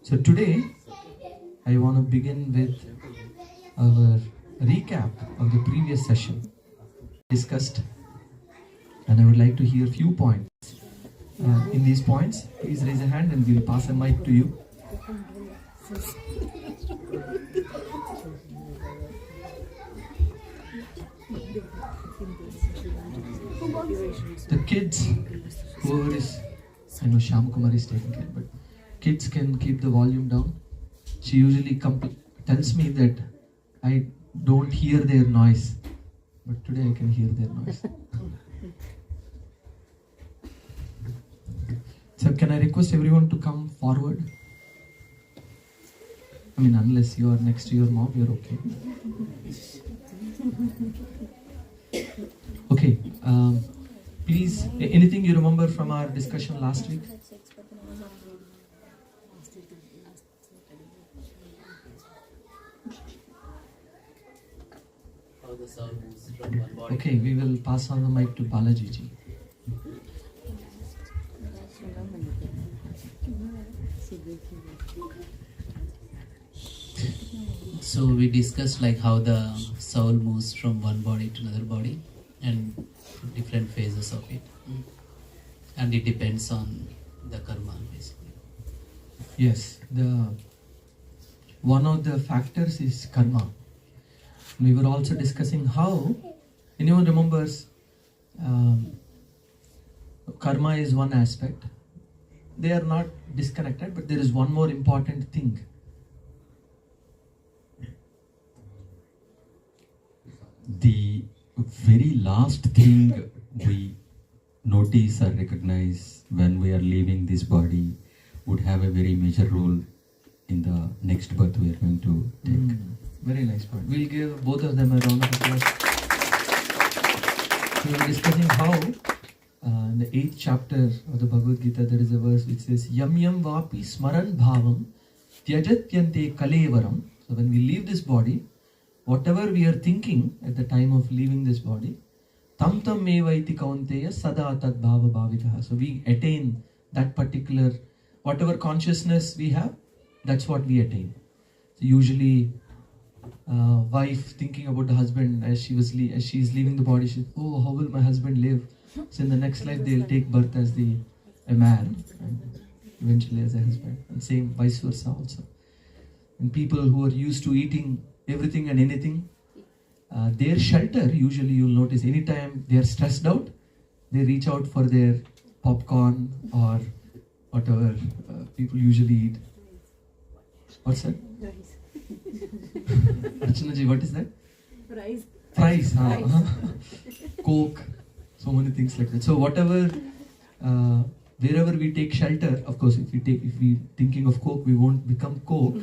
So today, I want to begin with our recap of the previous session discussed, and I would like to hear a few points. In these points, please raise a hand and we'll pass a mic to you. The kids, whoever is, I know Shyam Kumar is taking care, but kids can keep the volume down. She usually tells me that I don't hear their noise, but today I can hear their noise. So can I request everyone to come forward? I mean, unless you are next to your mom, you're okay. Okay, please, anything you remember from our discussion last week? Okay, we will pass on the mic to Balaji ji. So we discussed like how the soul moves from one body to another body and different phases of it, and it depends on the karma basically. Yes, one of the factors is karma. We were also discussing how, anyone remembers, karma is one aspect. They are not disconnected, but there is one more important thing. The very last thing we notice or recognize when we are leaving this body would have a very major role in the next birth we are going to take. Very nice point. We'll give both of them a round of applause. We were discussing how in the 8th chapter of the Bhagavad Gita there is a verse which says Yam yam vapi smaran bhavam tyajatyante kalevaram. So when we leave this body, whatever we are thinking at the time of leaving this body, tam tam mevaiti kaunteya sada tad bhava bhavitaha. So we attain that particular, whatever consciousness we have, that's what we attain. So usually wife thinking about the husband as she is leaving the body, she, oh, how will my husband live? So in the next life they'll take birth as a man and eventually as a husband, and same vice versa also. And people who are used to eating everything and anything, their shelter, usually you'll notice anytime they are stressed out, they reach out for their popcorn or whatever people usually eat. What's that? Archana ji, what is that? Fries. Coke, so many things like that. So whatever, wherever we take shelter, of course, if we thinking of Coke, we won't become Coke.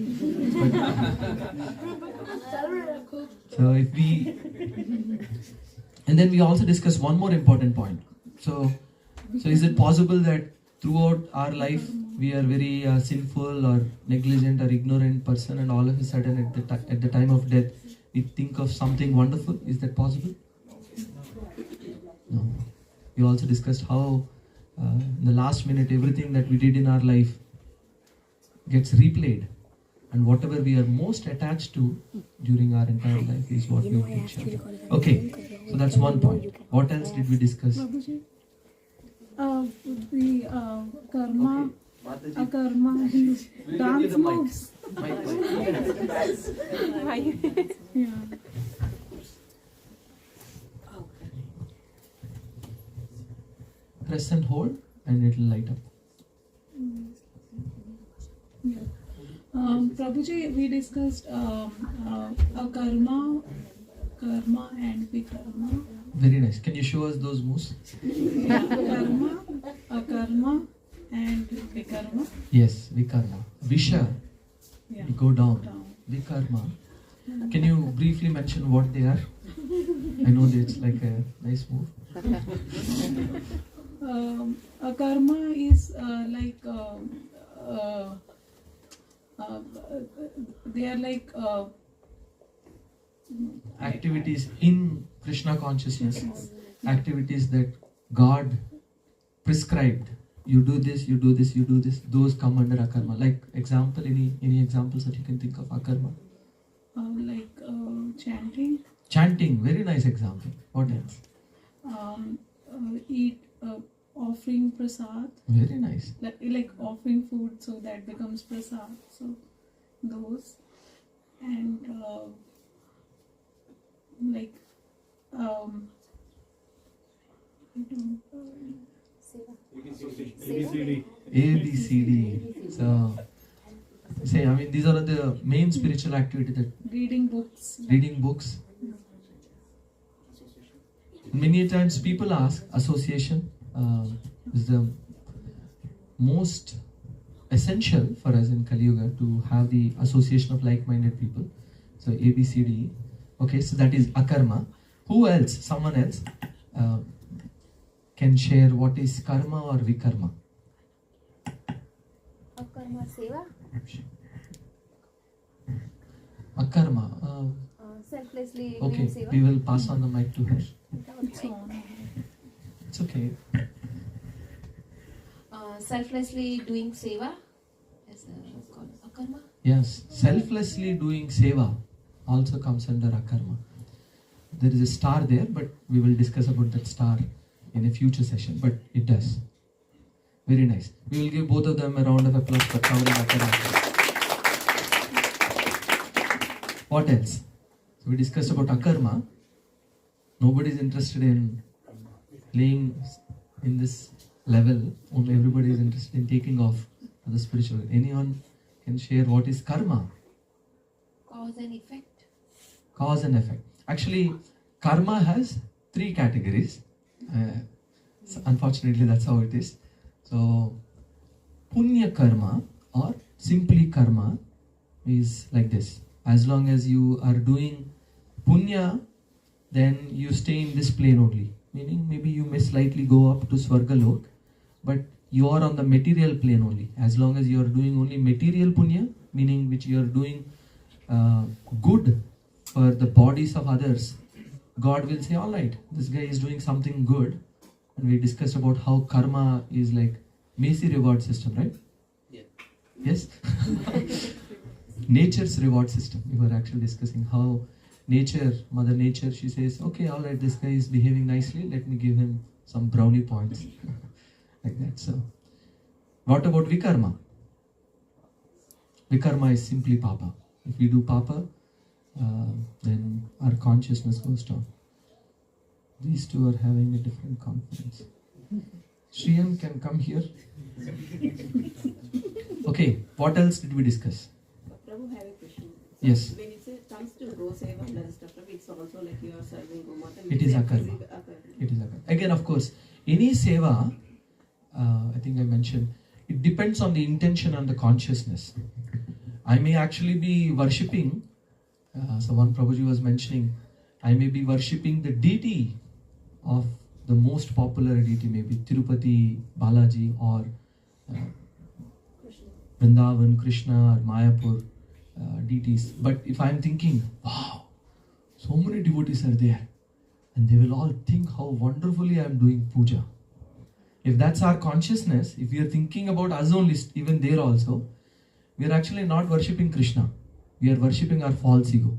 So if we, and then we also discuss one more important point. So is it possible that throughout our life we are very sinful or negligent or ignorant person, and all of a sudden at the time of death we think of something wonderful? Is that possible? No. We also discussed how in the last minute everything that we did in our life gets replayed, and whatever we are most attached to during our entire life is what we take shelter. Okay, so that's one point. What else did we discuss? The karma, akarma, dance moves. Yeah. Press and hold and it will light up. Yeah. Prabhuji, we discussed karma and vikarma. Very nice. Can you show us those moves? Yeah, karma, akarma and vikarma. Yes, vikarma. Visha, Yeah. you go down. Vikarma. Can you briefly mention what they are? I know that it's like a nice move. Akarma is they are like Activities in Krishna consciousness, activities that God prescribed you do this, you do this, you do this, those come under akarma. Like example, any examples that you can think of akarma? Chanting, Chanting, very nice example. What else? eat, offering prasad, Very nice. like offering food, so that becomes prasad. So those, and like I don't, A, B, C, D. So, say, I mean, these are the main spiritual activity that reading books. reading books. Many times people ask, association is the most essential for us in Kali Yuga to have the association of like-minded people. So A, B, C, D, E. Okay, so that is akarma. Who else? Someone else can share what is karma or vikarma? Akarma seva, Akarma. selflessly Okay, doing seva. we will pass on the mic to her. It's on. It's okay. Selflessly doing seva is called akarma. Yes, selflessly doing seva also comes under akarma. There is a star there, but we will discuss about that star in a future session. But it does. Very nice. We will give both of them a round of applause for covering akarma. What else? So we discussed about akarma. Nobody is interested in playing in this level. Only everybody is interested in taking off to the spiritual. Anyone can share what is karma? Cause and effect. Cause and effect. Actually, karma has 3 categories. So unfortunately, that's how it is. So, punya karma or simply karma is like this. As long as you are doing punya, then you stay in this plane only. Meaning, maybe you may slightly go up to Swargalok, but you are on the material plane only. As long as you are doing only material punya, meaning which you are doing good for the bodies of others, God will say, alright, this guy is doing something good. And we discussed about how karma is like Macy reward system, right? Yeah. Yes? Nature's reward system. We were actually discussing how nature, Mother Nature, she says, okay, alright, this guy is behaving nicely, let me give him some brownie points. Like that. So, what about vikarma? Vikarma is simply papa. If we do papa, then our consciousness goes down. These two are having a different conference. Shriyam can come here. Okay, what else did we discuss? Prabhu, have a question. Yes. When it comes to Go Seva and other stuff, it's also like you are serving Gomata. It is akarma. It is akarma. Again, of course, any seva, I think I mentioned, it depends on the intention and the consciousness. I may actually be worshipping, so one Prabhuji was mentioning, I may be worshipping the deity of the most popular deity, maybe Tirupati, Balaji, or Vrindavan, Krishna, or Mayapur deities. But if I'm thinking, wow, so many devotees are there, and they will all think how wonderfully I'm doing puja. If that's our consciousness, if we are thinking about us only, even there also, we are actually not worshipping Krishna. We are worshipping our false ego.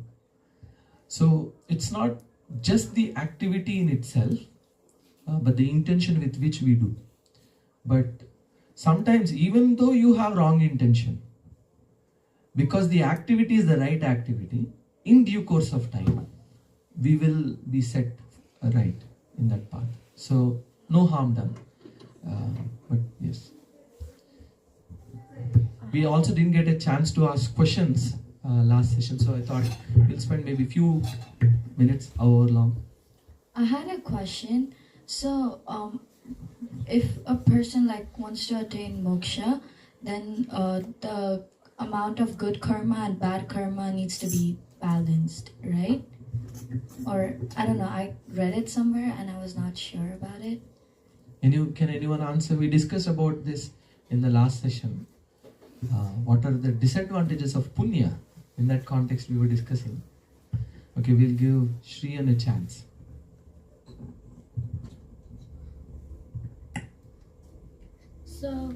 So it's not just the activity in itself, but the intention with which we do. But sometimes, even though you have wrong intention, because the activity is the right activity, in due course of time, we will be set right in that path. So no harm done. But yes. We also didn't get a chance to ask questions last session, so I thought we'll spend maybe few minutes, hour long. I had a question. So, if a person like wants to attain moksha, then the amount of good karma and bad karma needs to be balanced, right? Or I don't know. I read it somewhere and I was not sure about it. Can anyone answer? We discussed about this in the last session. What are the disadvantages of punya? In that context, we were discussing. Okay, we'll give Shriyan a chance. So,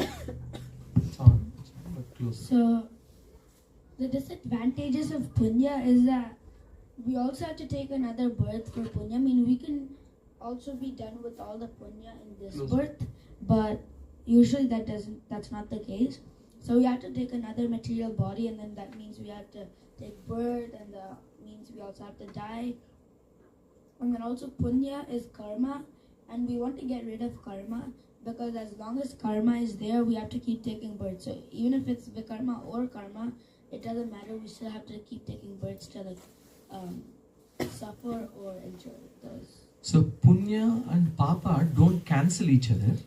It's on, but close. so the disadvantages of punya is that we also have to take another birth for punya. I mean, we can also be done with all the punya in this Close. birth, but usually that's not the case. So we have to take another material body, and then that means we have to take birth, and that means we also have to die. And then also punya is karma, and we want to get rid of karma because as long as karma is there, we have to keep taking birth. So even if it's vikarma or karma, it doesn't matter. We still have to keep taking births to suffer or enjoy those. So punya and papa don't cancel each other.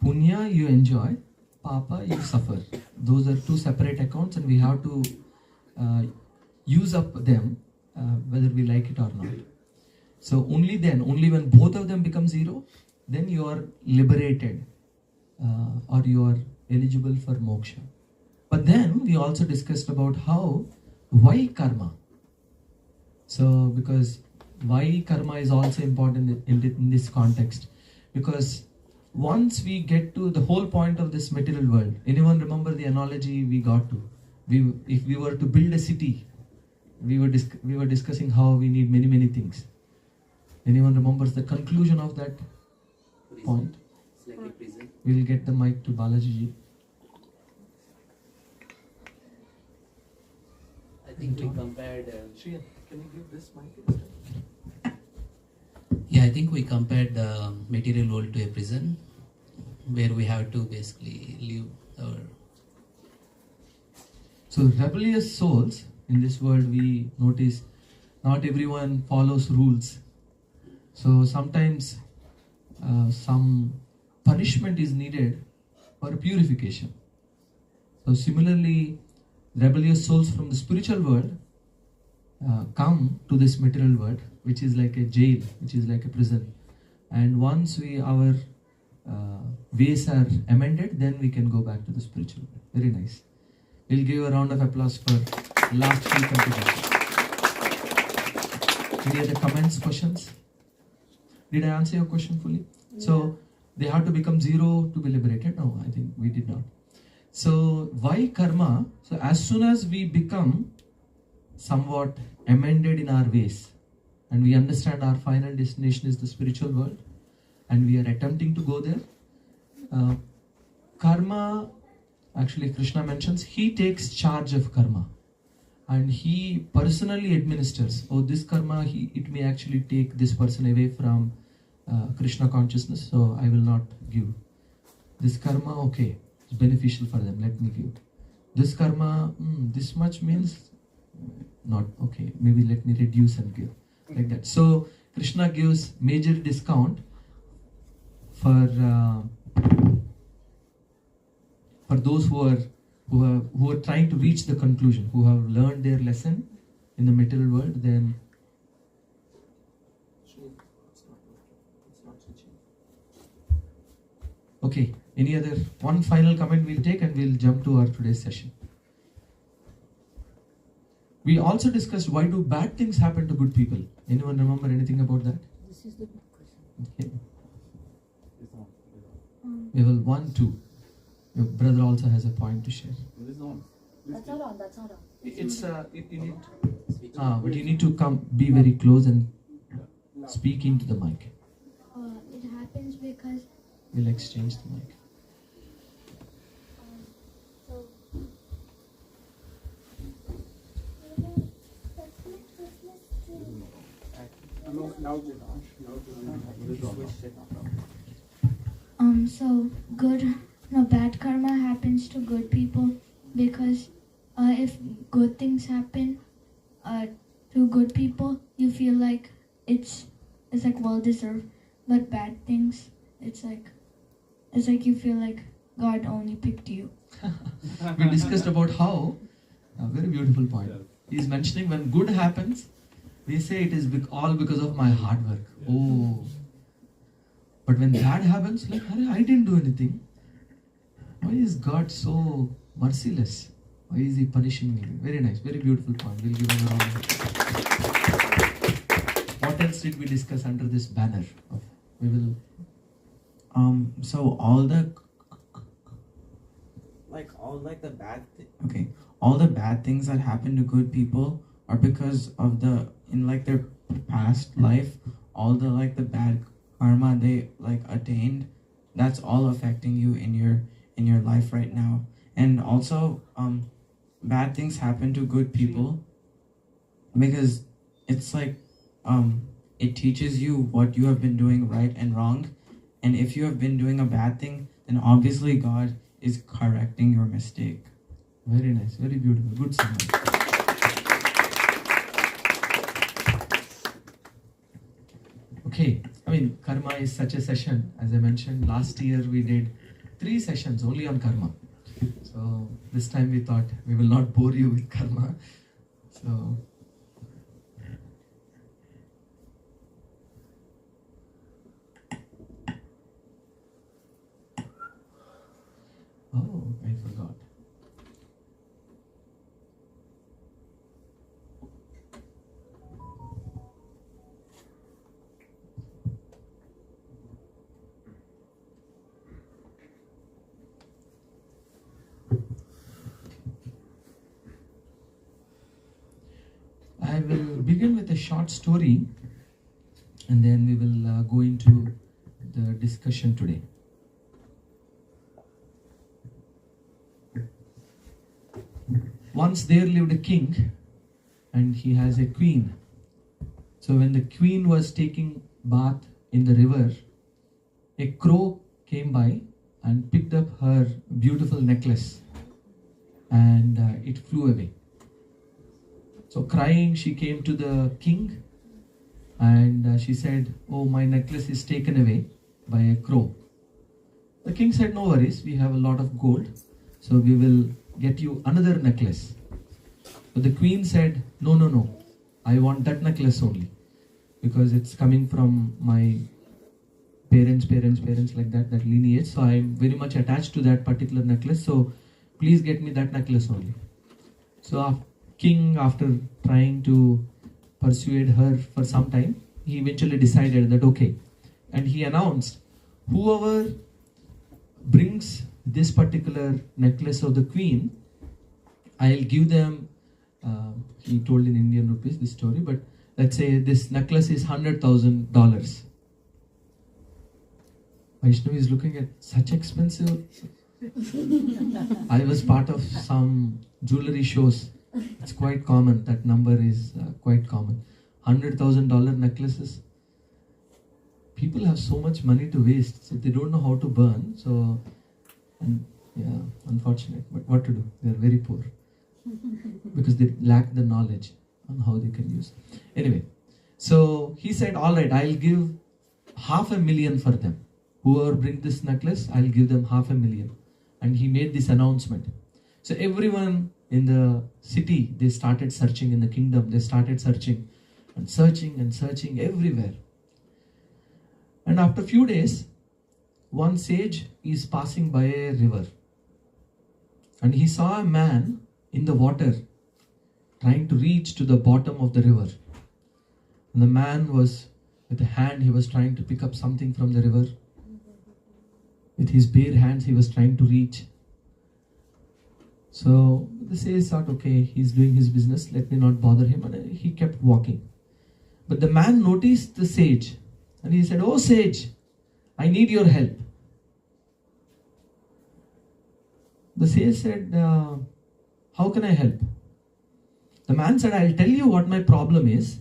Punya you enjoy, papa you suffer. Those are two separate accounts, and we have to use up them whether we like it or not. So only when both of them become zero, then you are liberated or you are eligible for moksha. But then we also discussed about why karma. So because why karma is also important in this context, because once we get to the whole point of this material world, anyone remember the analogy we got to? If we were to build a city, we were discussing how we need many things. Anyone remembers the conclusion of that point? It's like a prison. We will get the mic to Balaji ji. I think we compared. Shriya, can you give this mic instead? Yeah, I think we compared the material world to a prison where we have to basically live our. So rebellious souls in this world, we notice not everyone follows rules. So sometimes some punishment is needed for purification. So similarly, rebellious souls from the spiritual world come to this material world, which is like a jail, which is like a prison. And once our ways are amended, then we can go back to the spiritual world. Very nice. We'll give a round of applause for last few contributions. Any other comments, questions? Did I answer your question fully? Yeah. So they have to become zero to be liberated? No, I think we did not. So why karma? So as soon as we become somewhat amended in our ways and we understand our final destination is the spiritual world and we are attempting to go there, karma, actually Krishna mentions, he takes charge of karma and he personally administers. Oh, this karma, it may actually take this person away from Krishna consciousness, so I will not give. This karma, okay, it's beneficial for them, let me give. This karma, this much means not okay, maybe let me reduce and give, like that. So Krishna gives major discount for those who are trying to reach the conclusion, who have learned their lesson in the material world. Then okay, any other one final comment we'll take and we'll jump to our today's session. We also discussed why do bad things happen to good people. Anyone remember anything about that? This is the good question. Okay. We will 1, 2. Your brother also has a point to share. That's not on. It's you need, but you need to be very close and speak into the mic. It happens because We'll exchange the mic. So bad karma happens to good people because if good things happen to good people, you feel like it's like well deserved, but bad things, it's like you feel like God only picked you. We discussed about how a very beautiful point. He's mentioning when good happens, we say it is all because of my hard work. Oh. But when bad happens, like, I didn't do anything. Why is God so merciless? Why is He punishing me? Very nice, very beautiful point. We'll give him a round of applause. What else did we discuss under this banner? We will. So all the like all like the all the bad things that happen to good people are because of in like their past life, all the like the bad karma they like attained, that's all affecting you in your life right now. And also bad things happen to good people because it's like it teaches you what you have been doing right and wrong. And if you have been doing a bad thing, then obviously God is correcting your mistake. Very nice, very beautiful, good summary. Okay, I mean, karma is such a session. As I mentioned, last year we did 3 sessions only on karma. So this time we thought we will not bore you with karma. So oh, I forgot. I will begin with a short story and then we will go into the discussion today. Once there lived a king and he has a queen. So when the queen was taking bath in the river, a crow came by and picked up her beautiful necklace and it flew away. So crying, she came to the king and she said, "Oh, my necklace is taken away by a crow." The king said, "No worries, we have a lot of gold, so we will get you another necklace." But the queen said, No, I want that necklace only because it's coming from my parents like that lineage. So I'm very much attached to that particular necklace. So please get me that necklace only. So king, after trying to persuade her for some time, he eventually decided that okay. And he announced, whoever brings this particular necklace of the queen, I'll give them, he told in Indian rupees this story, but let's say this necklace is $100,000. Vaishnavi is looking at such expensive. I was part of some jewelry shows. It's quite common. That number is quite common. $100,000 necklaces. People have so much money to waste, so they don't know how to burn. So, yeah, unfortunate. But what to do? They are very poor because they lack the knowledge on how they can use. Anyway, so he said, "All right, I'll give $500,000 for them. Whoever brings this necklace, I'll give them $500,000." And he made this announcement. So everyone in the city, they started searching in the kingdom. They started searching and searching everywhere. And after a few days, one sage is passing by a river. And he saw a man in the water trying to reach to the bottom of the river. And the man was, with a hand, he was trying to pick up something from the river. With his bare hands, he was trying to reach. So the sage thought, okay, he's doing his business, let me not bother him. And he kept walking. But the man noticed the sage and he said, "Oh sage, I need your help." The sage said, "How can I help?" The man said, "I'll tell you what my problem is,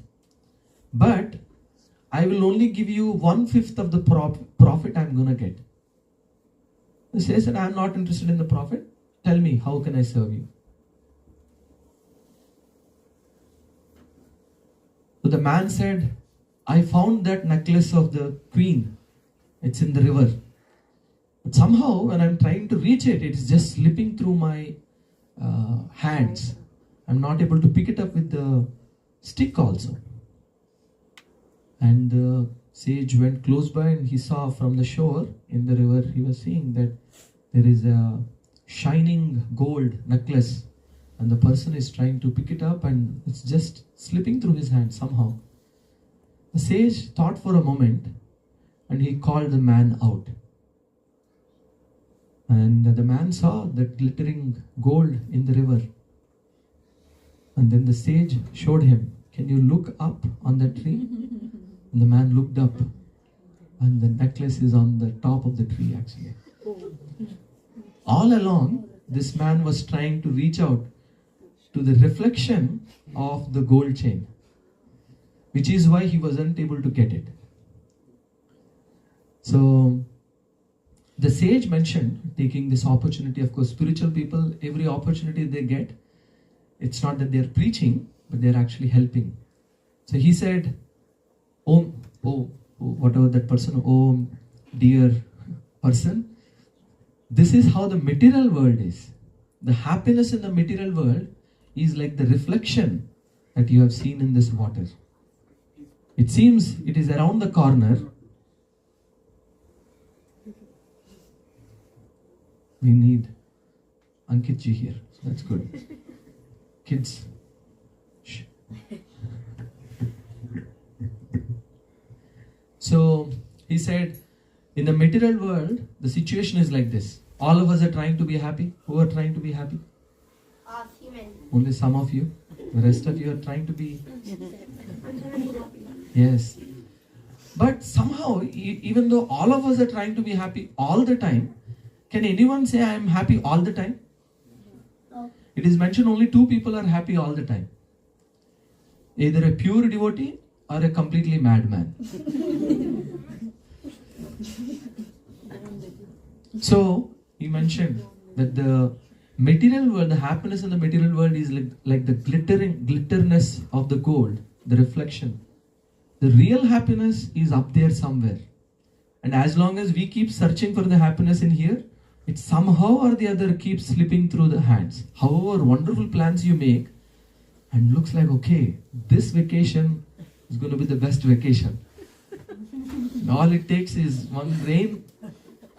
but I will only give you 1/5 of the profit I'm going to get." The sage said, "I'm not interested in the profit. Tell me, how can I serve you?" So the man said, "I found that necklace of the queen. It's in the river. But somehow when I'm trying to reach it, it's just slipping through my hands. I'm not able to pick it up with the stick also." And the sage went close by and he saw from the shore in the river, he was seeing that there is a shining gold necklace and the person is trying to pick it up and it's just slipping through his hand somehow. The sage thought for a moment and he called the man out. And the man saw that glittering gold in the river. And then the sage showed him, can you look up on that tree? And the man looked up. And the necklace is on the top of the tree actually. All along, this man was trying to reach out to the reflection of the gold chain, which is why he wasn't able to get it. So, the sage mentioned taking this opportunity. Of course, spiritual people, every opportunity they get, it's not that they're preaching, but they're actually helping. So he said, oh, whatever that person, oh, dear person, this is how the material world is. The happiness in the material world is like the reflection that you have seen in this water. It seems it is around the corner. We need Ankit ji here. So that's good. Kids. Shh. So he said, in the material world, the situation is like this. All of us are trying to be happy. Who are trying to be happy? Human. Only some of you. The rest of you are trying to be. Yes. But somehow, even though all of us are trying to be happy all the time, can anyone say I am happy all the time? No. It is mentioned only 2 people are happy all the time. Either a pure devotee or a completely madman. So, he mentioned that the material world, the happiness in the material world is like the glitterness of the gold, the reflection. The real happiness is up there somewhere. And as long as we keep searching for the happiness in here, it somehow or the other keeps slipping through the hands. However wonderful plans you make, and looks like, okay, this vacation is going to be the best vacation. And all it takes is one rain,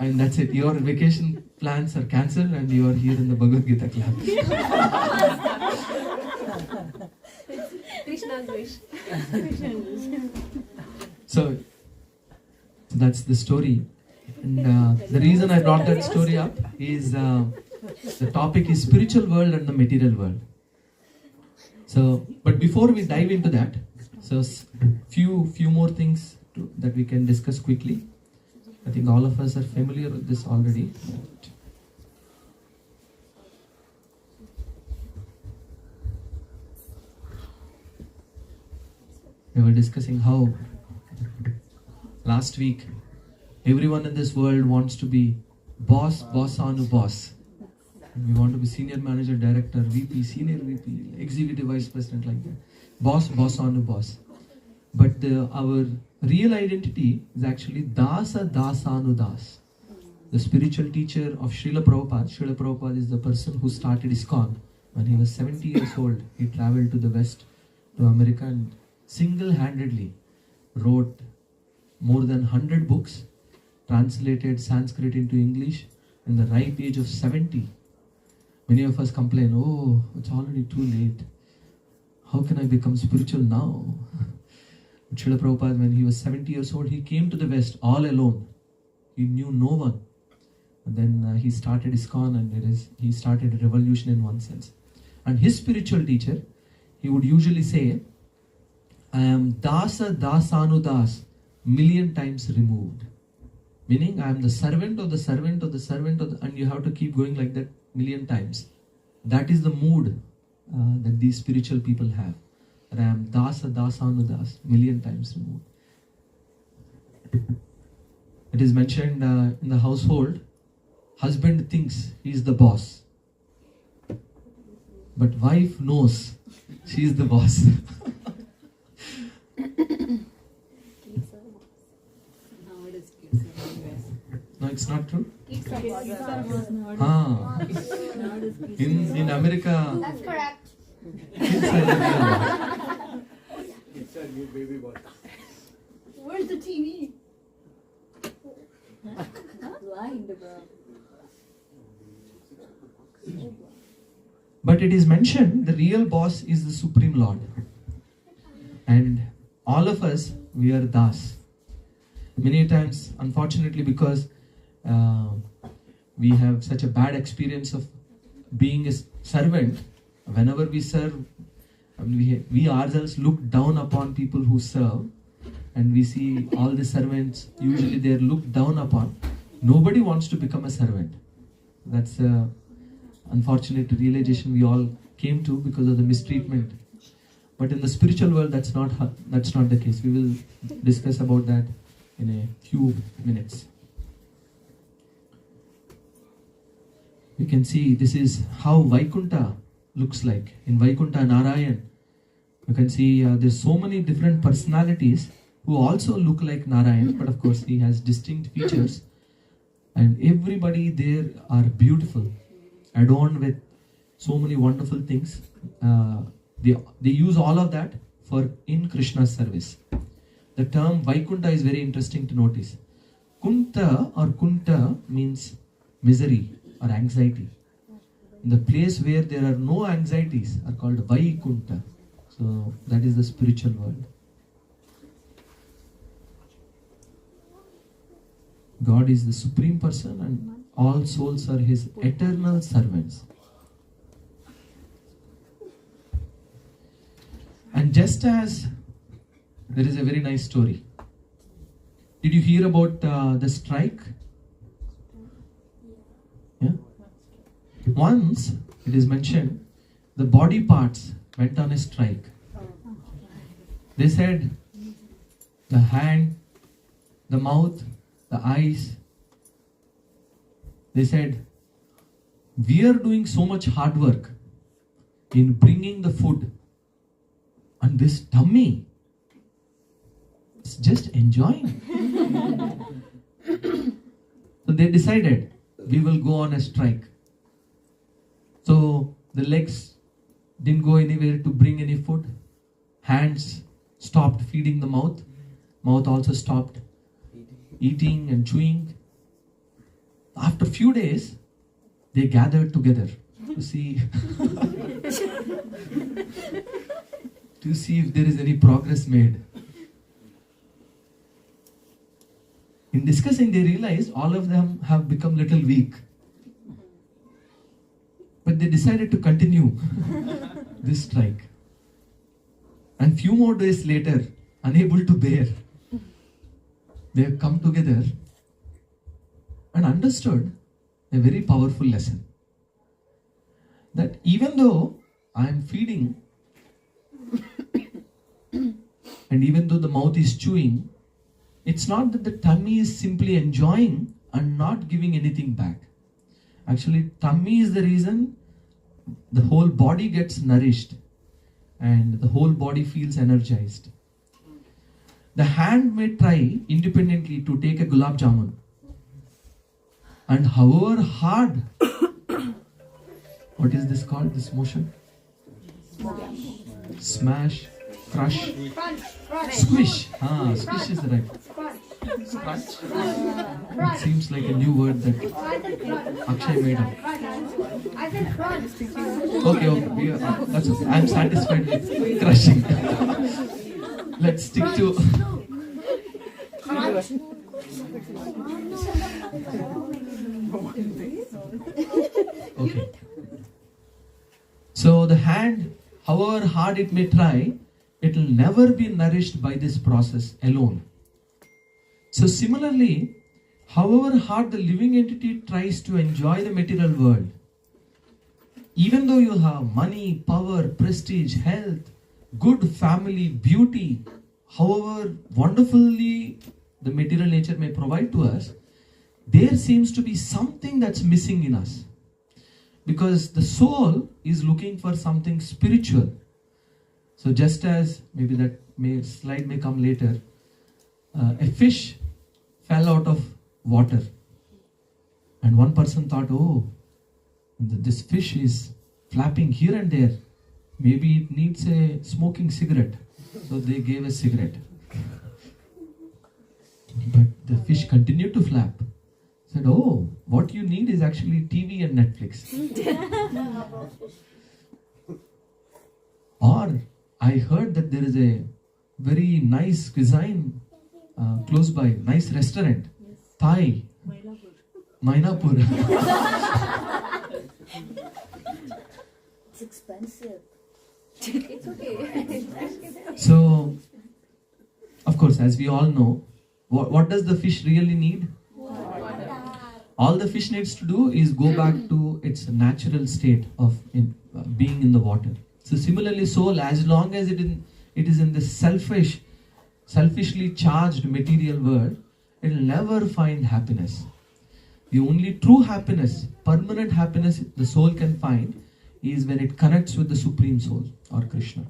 and that's it. Your vacation plans are cancelled and you are here in the Bhagavad Gita class. Krishna's wish. So that's the story. And the reason I brought that story up is the topic is spiritual world and the material world. So, but before we dive into that, so few more things that we can discuss quickly. I think all of us are familiar with this already. We were discussing how last week everyone in this world wants to be boss anu boss. We want to be senior manager, director, VP, senior VP, executive vice president, like that. Boss anu boss. But our real identity is actually Dasa Dasanu Das. The spiritual teacher of Srila Prabhupada. Srila Prabhupada is the person who started ISKCON. When he was 70 years old, he traveled to the West, to America, and single-handedly wrote more than 100 books, translated Sanskrit into English in the ripe age of 70. Many of us complain, oh, it's already too late. How can I become spiritual now? But Srila Prabhupada, when he was 70 years old, he came to the West all alone. He knew no one. And then he started ISKCON, and he started a revolution in one sense. And his spiritual teacher, he would usually say, I am Dasa Dasanu Das, million times removed. Meaning, I am the servant of the servant of the servant of the, and you have to keep going like that million times. That is the mood that these spiritual people have. That I am Dasa Dasanu Das, million times removed. It is mentioned in the household, husband thinks he is the boss. But wife knows she is the boss. No, it's not true. In America, That's correct. kids are the real boss. Where's the TV? But it is mentioned the real boss is the Supreme Lord. And all of us, we are Das. Many times, unfortunately, because we have such a bad experience of being a servant. Whenever we serve, we ourselves look down upon people who serve, and we see all the servants, usually they are looked down upon. Nobody wants to become a servant. That's a unfortunate realization we all came to because of the mistreatment. But in the spiritual world, that's not the case. We will discuss about that in a few minutes. You can see this is how Vaikunta looks like. In Vaikunta, Narayan, you can see there's so many different personalities who also look like Narayan, but of course he has distinct features, and everybody there are beautiful, adorned with so many wonderful things. They use all of that for in Krishna's service. The term Vaikunta is very interesting to notice. Kunta or Kunta means misery or anxiety. The place where there are no anxieties are called Vaikunta. So that is the spiritual world. God is the supreme person and all souls are his eternal servants. And just as there is a very nice story. Did you hear about the strike? Yeah. Once it is mentioned, the body parts went on a strike. They said the hand, the mouth, the eyes. They said, we are doing so much hard work in bringing the food, and this tummy is just enjoying. So they decided, we will go on a strike. So the legs didn't go anywhere to bring any food. Hands stopped feeding the mouth. Mouth also stopped eating and chewing. After a few days, they gathered together to see if there is any progress made. In discussing, they realized all of them have become little weak. But they decided to continue this strike. And few more days later, unable to bear, they have come together and understood a very powerful lesson. That even though I am feeding and even though the mouth is chewing, it's not that the tummy is simply enjoying and not giving anything back. Actually, tummy is the reason the whole body gets nourished and the whole body feels energized. The hand may try independently to take a gulab jamun, and however hard, what is this called, this motion? Smash, crush, squish. Squish is the right. Crunch? It seems like a new word that Akshay made up. Okay, that's okay. I'm satisfied with crushing. Let's stick to. Okay. So the hand, however hard it may try, it will never be nourished by this process alone. So similarly, however hard the living entity tries to enjoy the material world, even though you have money, power, prestige, health, good family, beauty, however wonderfully the material nature may provide to us, there seems to be something that's missing in us. Because the soul is looking for something spiritual. So just as, maybe that slide may come later, a fish fell out of water. And one person thought, oh, this fish is flapping here and there. Maybe it needs a smoking cigarette. So they gave a cigarette. But the fish continued to flap. Said, oh, what you need is actually TV and Netflix. Or I heard that there is a very nice cuisine close by, nice restaurant, Thai. Mainapur. It's expensive. It's okay. So, of course, as we all know, what does the fish really need? All the fish needs to do is go back to its natural state of being in the water. So similarly, soul, as long as it is in this selfishly charged material world, it will never find happiness. The only true happiness, permanent happiness the soul can find is when it connects with the Supreme Soul or Krishna.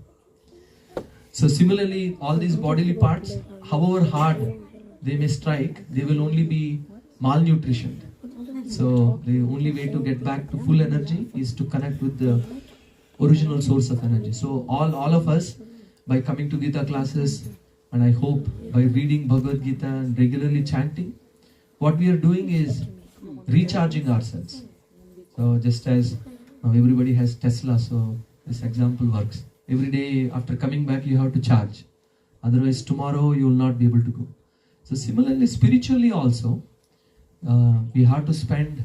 So similarly, all these bodily parts, however hard they may strike, they will only be malnutritioned. So the only way to get back to full energy is to connect with the original source of energy. So all of us, by coming to Gita classes, and I hope by reading Bhagavad Gita and regularly chanting, what we are doing is recharging ourselves. So just as now everybody has Tesla, so this example works. Every day after coming back you have to charge. Otherwise tomorrow you will not be able to go. So similarly, spiritually also, we have to spend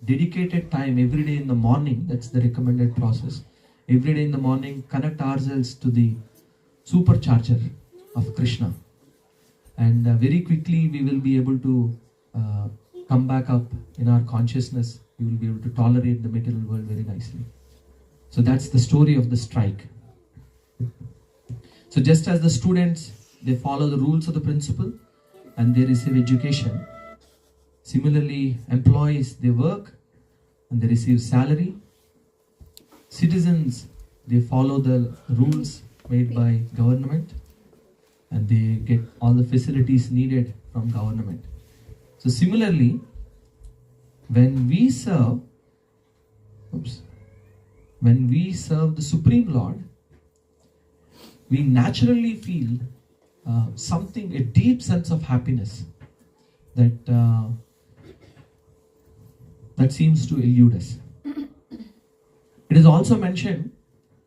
dedicated time every day in the morning. That's the recommended process. Every day in the morning, connect ourselves to the supercharger of Krishna. And very quickly we will be able to come back up in our consciousness. We will be able to tolerate the material world very nicely. So that's the story of the strike. So just as the students, they follow the rules of the principle and they receive education. Similarly, employees, they work and they receive salary. Citizens, they follow the rules made by government and they get all the facilities needed from government. So similarly, when we serve the Supreme Lord, we naturally feel a deep sense of happiness that seems to elude us. It is also mentioned,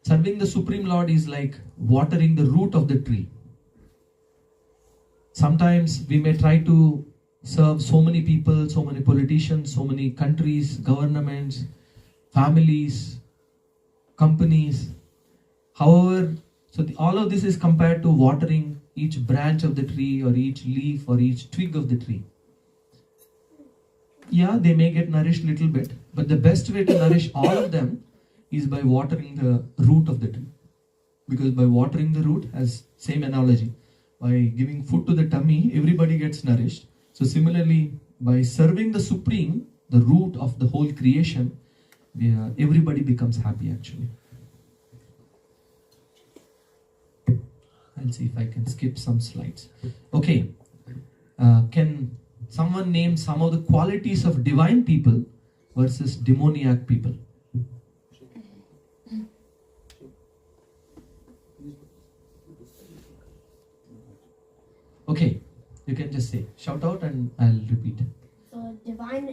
serving the Supreme Lord is like watering the root of the tree. Sometimes we may try to serve so many people, so many politicians, so many countries, governments, families, companies. However, all of this is compared to watering each branch of the tree or each leaf or each twig of the tree. Yeah, they may get nourished a little bit, but the best way to nourish all of them is by watering the root of the tree. Because by watering the root, as same analogy, by giving food to the tummy, everybody gets nourished. So similarly, by serving the Supreme, the root of the whole creation, everybody becomes happy actually. I'll see if I can skip some slides. Okay, can someone name some of the qualities of divine people versus demoniac people? Okay, you can just say, shout out and I'll repeat. So the divine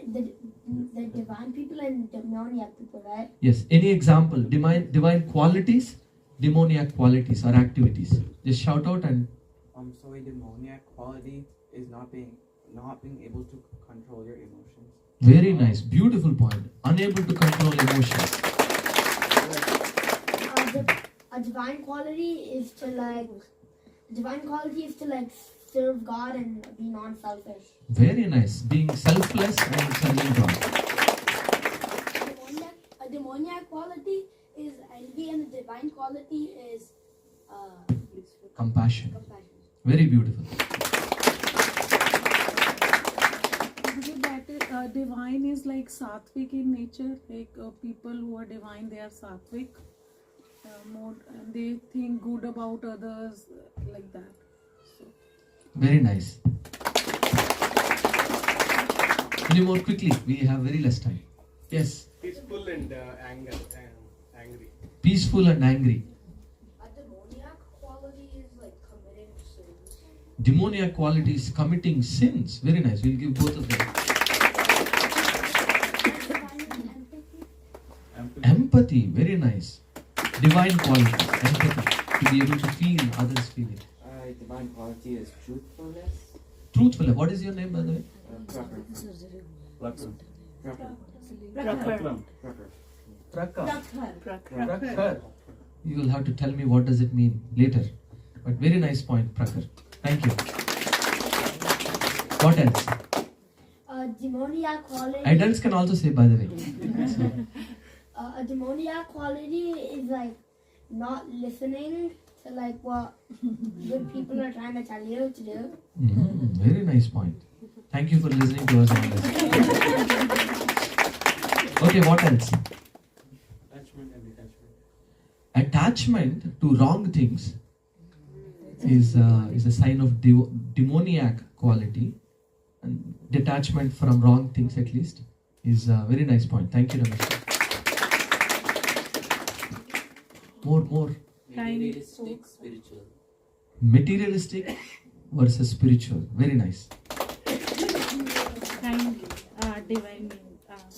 people and demoniac people, right? Yes, any example, divine qualities, demoniac qualities or activities. Just shout out and... So a demoniac quality is not being able to control your emotions. Very nice, beautiful point. Unable to control emotions. A divine quality is to serve God and be non-selfish. Very nice, being selfless and serving God. A demoniac quality is envy and a divine quality is Compassion. Very beautiful. That divine is like sattvic in nature. Like people who are divine, they are sattvic. More, they think good about others, like that. So. Very nice. Any more quickly? We have very less time. Yes. Peaceful and angry. Peaceful and angry. A demoniac quality is like committing sins. Demoniac quality is committing sins. Very nice. We'll give both of them. Empathy. Very nice. Divine quality. Empathy. To be able to feel others' feeling. Divine quality is truthfulness. Truthfulness. What is your name, by the way? Prabhu. Prakhar. You will have to tell me what does it mean later. But very nice point, Prakhar. Thank you. What else? Demoniac quality. Adults can also say, by the way. A demoniac quality is like not listening to like what good people are trying to tell you to do. Very nice point. Thank you for listening to us on this. Okay, what else? Attachment and detachment. Attachment to wrong things is a sign of demoniac quality, and detachment from wrong things at least is a very nice point. Thank you, Ramesh. More. Materialistic, spiritual. Materialistic versus spiritual. Very nice. Kind, divine.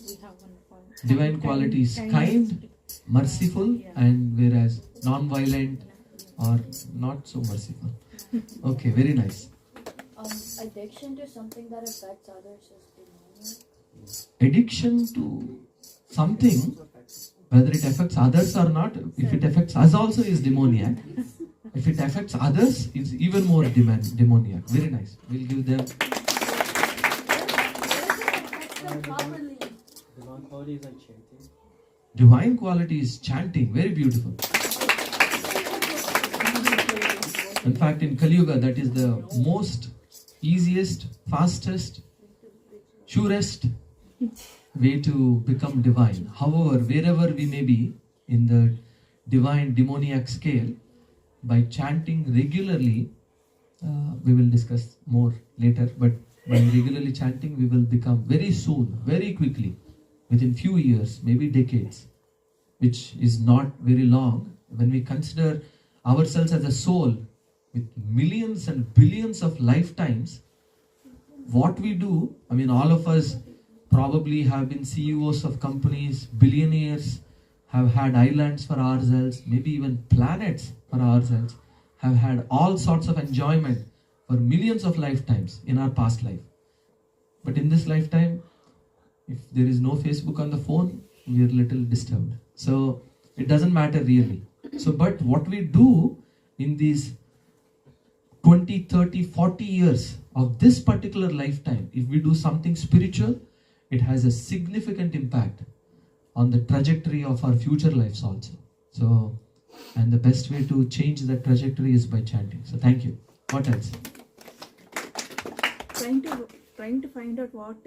We have one point. Divine quality is kind, merciful, and whereas non-violent or not so merciful. Okay, very nice. Addiction to something that affects others is demonic. Addiction to something, whether it affects others or not, if it affects us also is demoniac. If it affects others, it's even more demoniac. Very nice. We'll give them. Divine quality is like chanting. Divine quality is chanting. Very beautiful. In fact, in Kali Yuga, that is the most easiest, fastest, surest way to become divine. However, wherever we may be in the divine demoniac scale, by chanting regularly, we will discuss more later, but by regularly chanting, we will become very soon, very quickly, within few years, maybe decades, which is not very long. When we consider ourselves as a soul with millions and billions of lifetimes, what we do, I mean, all of us probably have been CEOs of companies, billionaires, have had islands for ourselves, maybe even planets for ourselves, have had all sorts of enjoyment for millions of lifetimes in our past life. But in this lifetime, if there is no Facebook on the phone, we are little disturbed. So it doesn't matter really. So, but what we do in these 20, 30, 40 years of this particular lifetime, if we do something spiritual, it has a significant impact on the trajectory of our future lives also. So, and the best way to change that trajectory is by chanting. So thank you. What else? Trying to find out what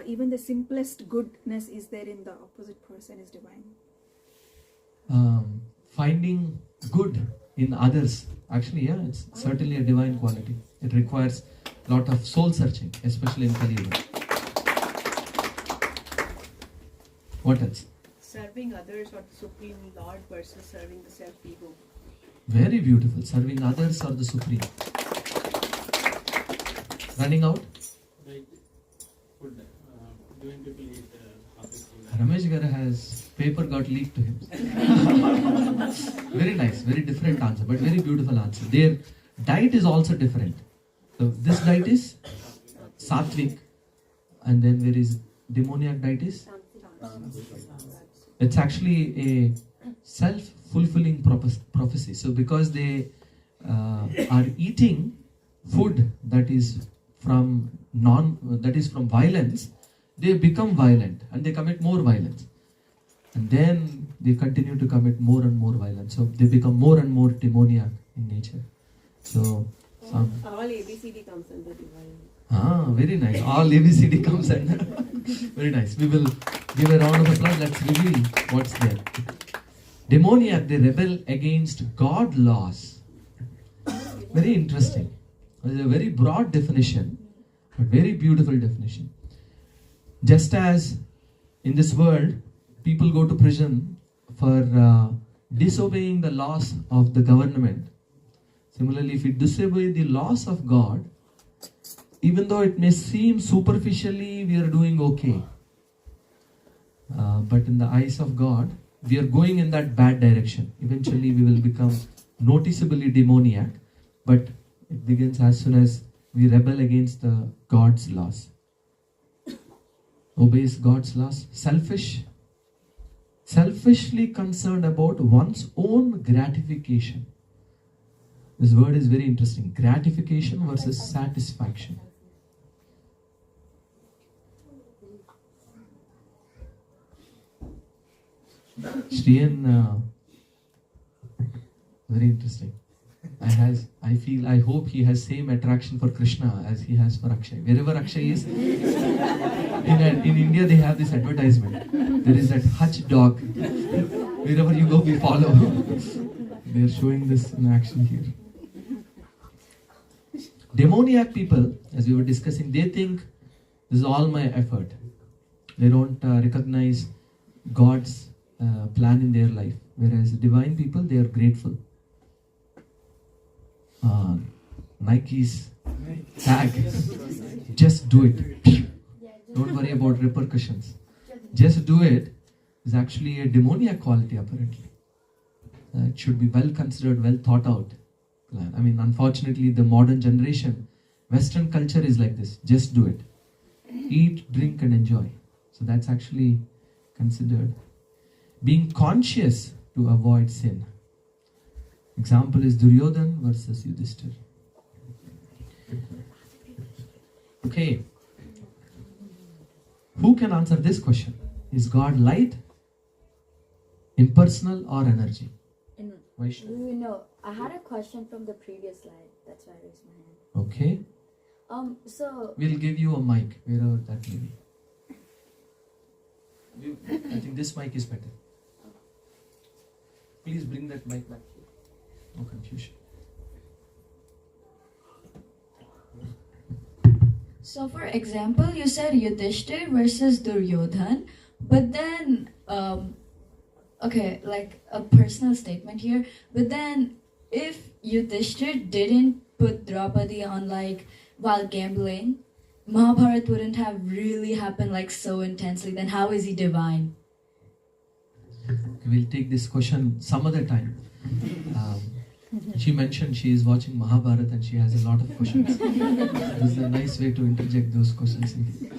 even the simplest goodness is there in the opposite person is divine. Finding good in others. Actually, yeah, it's certainly a divine quality. It requires a lot of soul searching, especially in Kali Yuga. What else? Serving others or the Supreme Lord versus serving the self-ego. Very beautiful. Serving others or the Supreme. Running out? Like food, giving people eat half a Ramesh Gara has paper got leaked to him. Very nice, very different answer, but very beautiful answer. Their diet is also different. So this diet is sattvic, and then there is demoniac diet is. It's actually a self-fulfilling prophecy. So because they are eating food that is from violence, they become violent and they commit more violence. And then they continue to commit more and more violence. So they become more and more demoniac in nature. So All ABCD comes under divine. very nice. All ABCD comes under. Very nice. We will give a round of applause. Let's reveal what's there. Demoniac, they rebel against God laws. Very interesting. It's a very broad definition, but very beautiful definition. Just as in this world, people go to prison for disobeying the laws of the government. Similarly, if we disobey the laws of God, even though it may seem superficially we are doing okay, but in the eyes of God, we are going in that bad direction. Eventually, we will become noticeably demoniac, but it begins as soon as we rebel against the God's laws. obeys God's laws, selfishly concerned about one's own gratification. This word is very interesting. Gratification versus satisfaction. Shriyan, very interesting. I hope he has same attraction for Krishna as he has for Akshay. Wherever Akshay is, in India they have this advertisement. There is that Hutch dog. Wherever you go, we follow. They are showing this in action here. Demoniac people, as we were discussing, they think this is all my effort. They don't recognize God's plan in their life. Whereas divine people, they are grateful. Nike's tag, just do it. Don't worry about repercussions. Just do it is actually a demoniac quality apparently. It should be well considered, well thought out plan. I mean, unfortunately, the modern generation, Western culture is like this. Just do it. Eat, drink and enjoy. So that's actually considered. Being conscious to avoid sin. Example is Duryodhan versus Yudhishthir. Okay. Who can answer this question? Is God light, impersonal or energy? Vaishnav? No, I had a question from the previous slide. That's why I raised my hand. Okay. So We'll give you a mic, wherever that may be. I think this mic is better. Please bring that mic back here. No confusion. So, for example, you said Yudhishthir versus Duryodhan, but then, okay, like a personal statement here, but then if Yudhishthir didn't put Draupadi on like while gambling, Mahabharata wouldn't have really happened like so intensely, then how is he divine? We'll take this question some other time. She mentioned she is watching Mahabharata and she has a lot of questions. This is a nice way to interject those questions in here.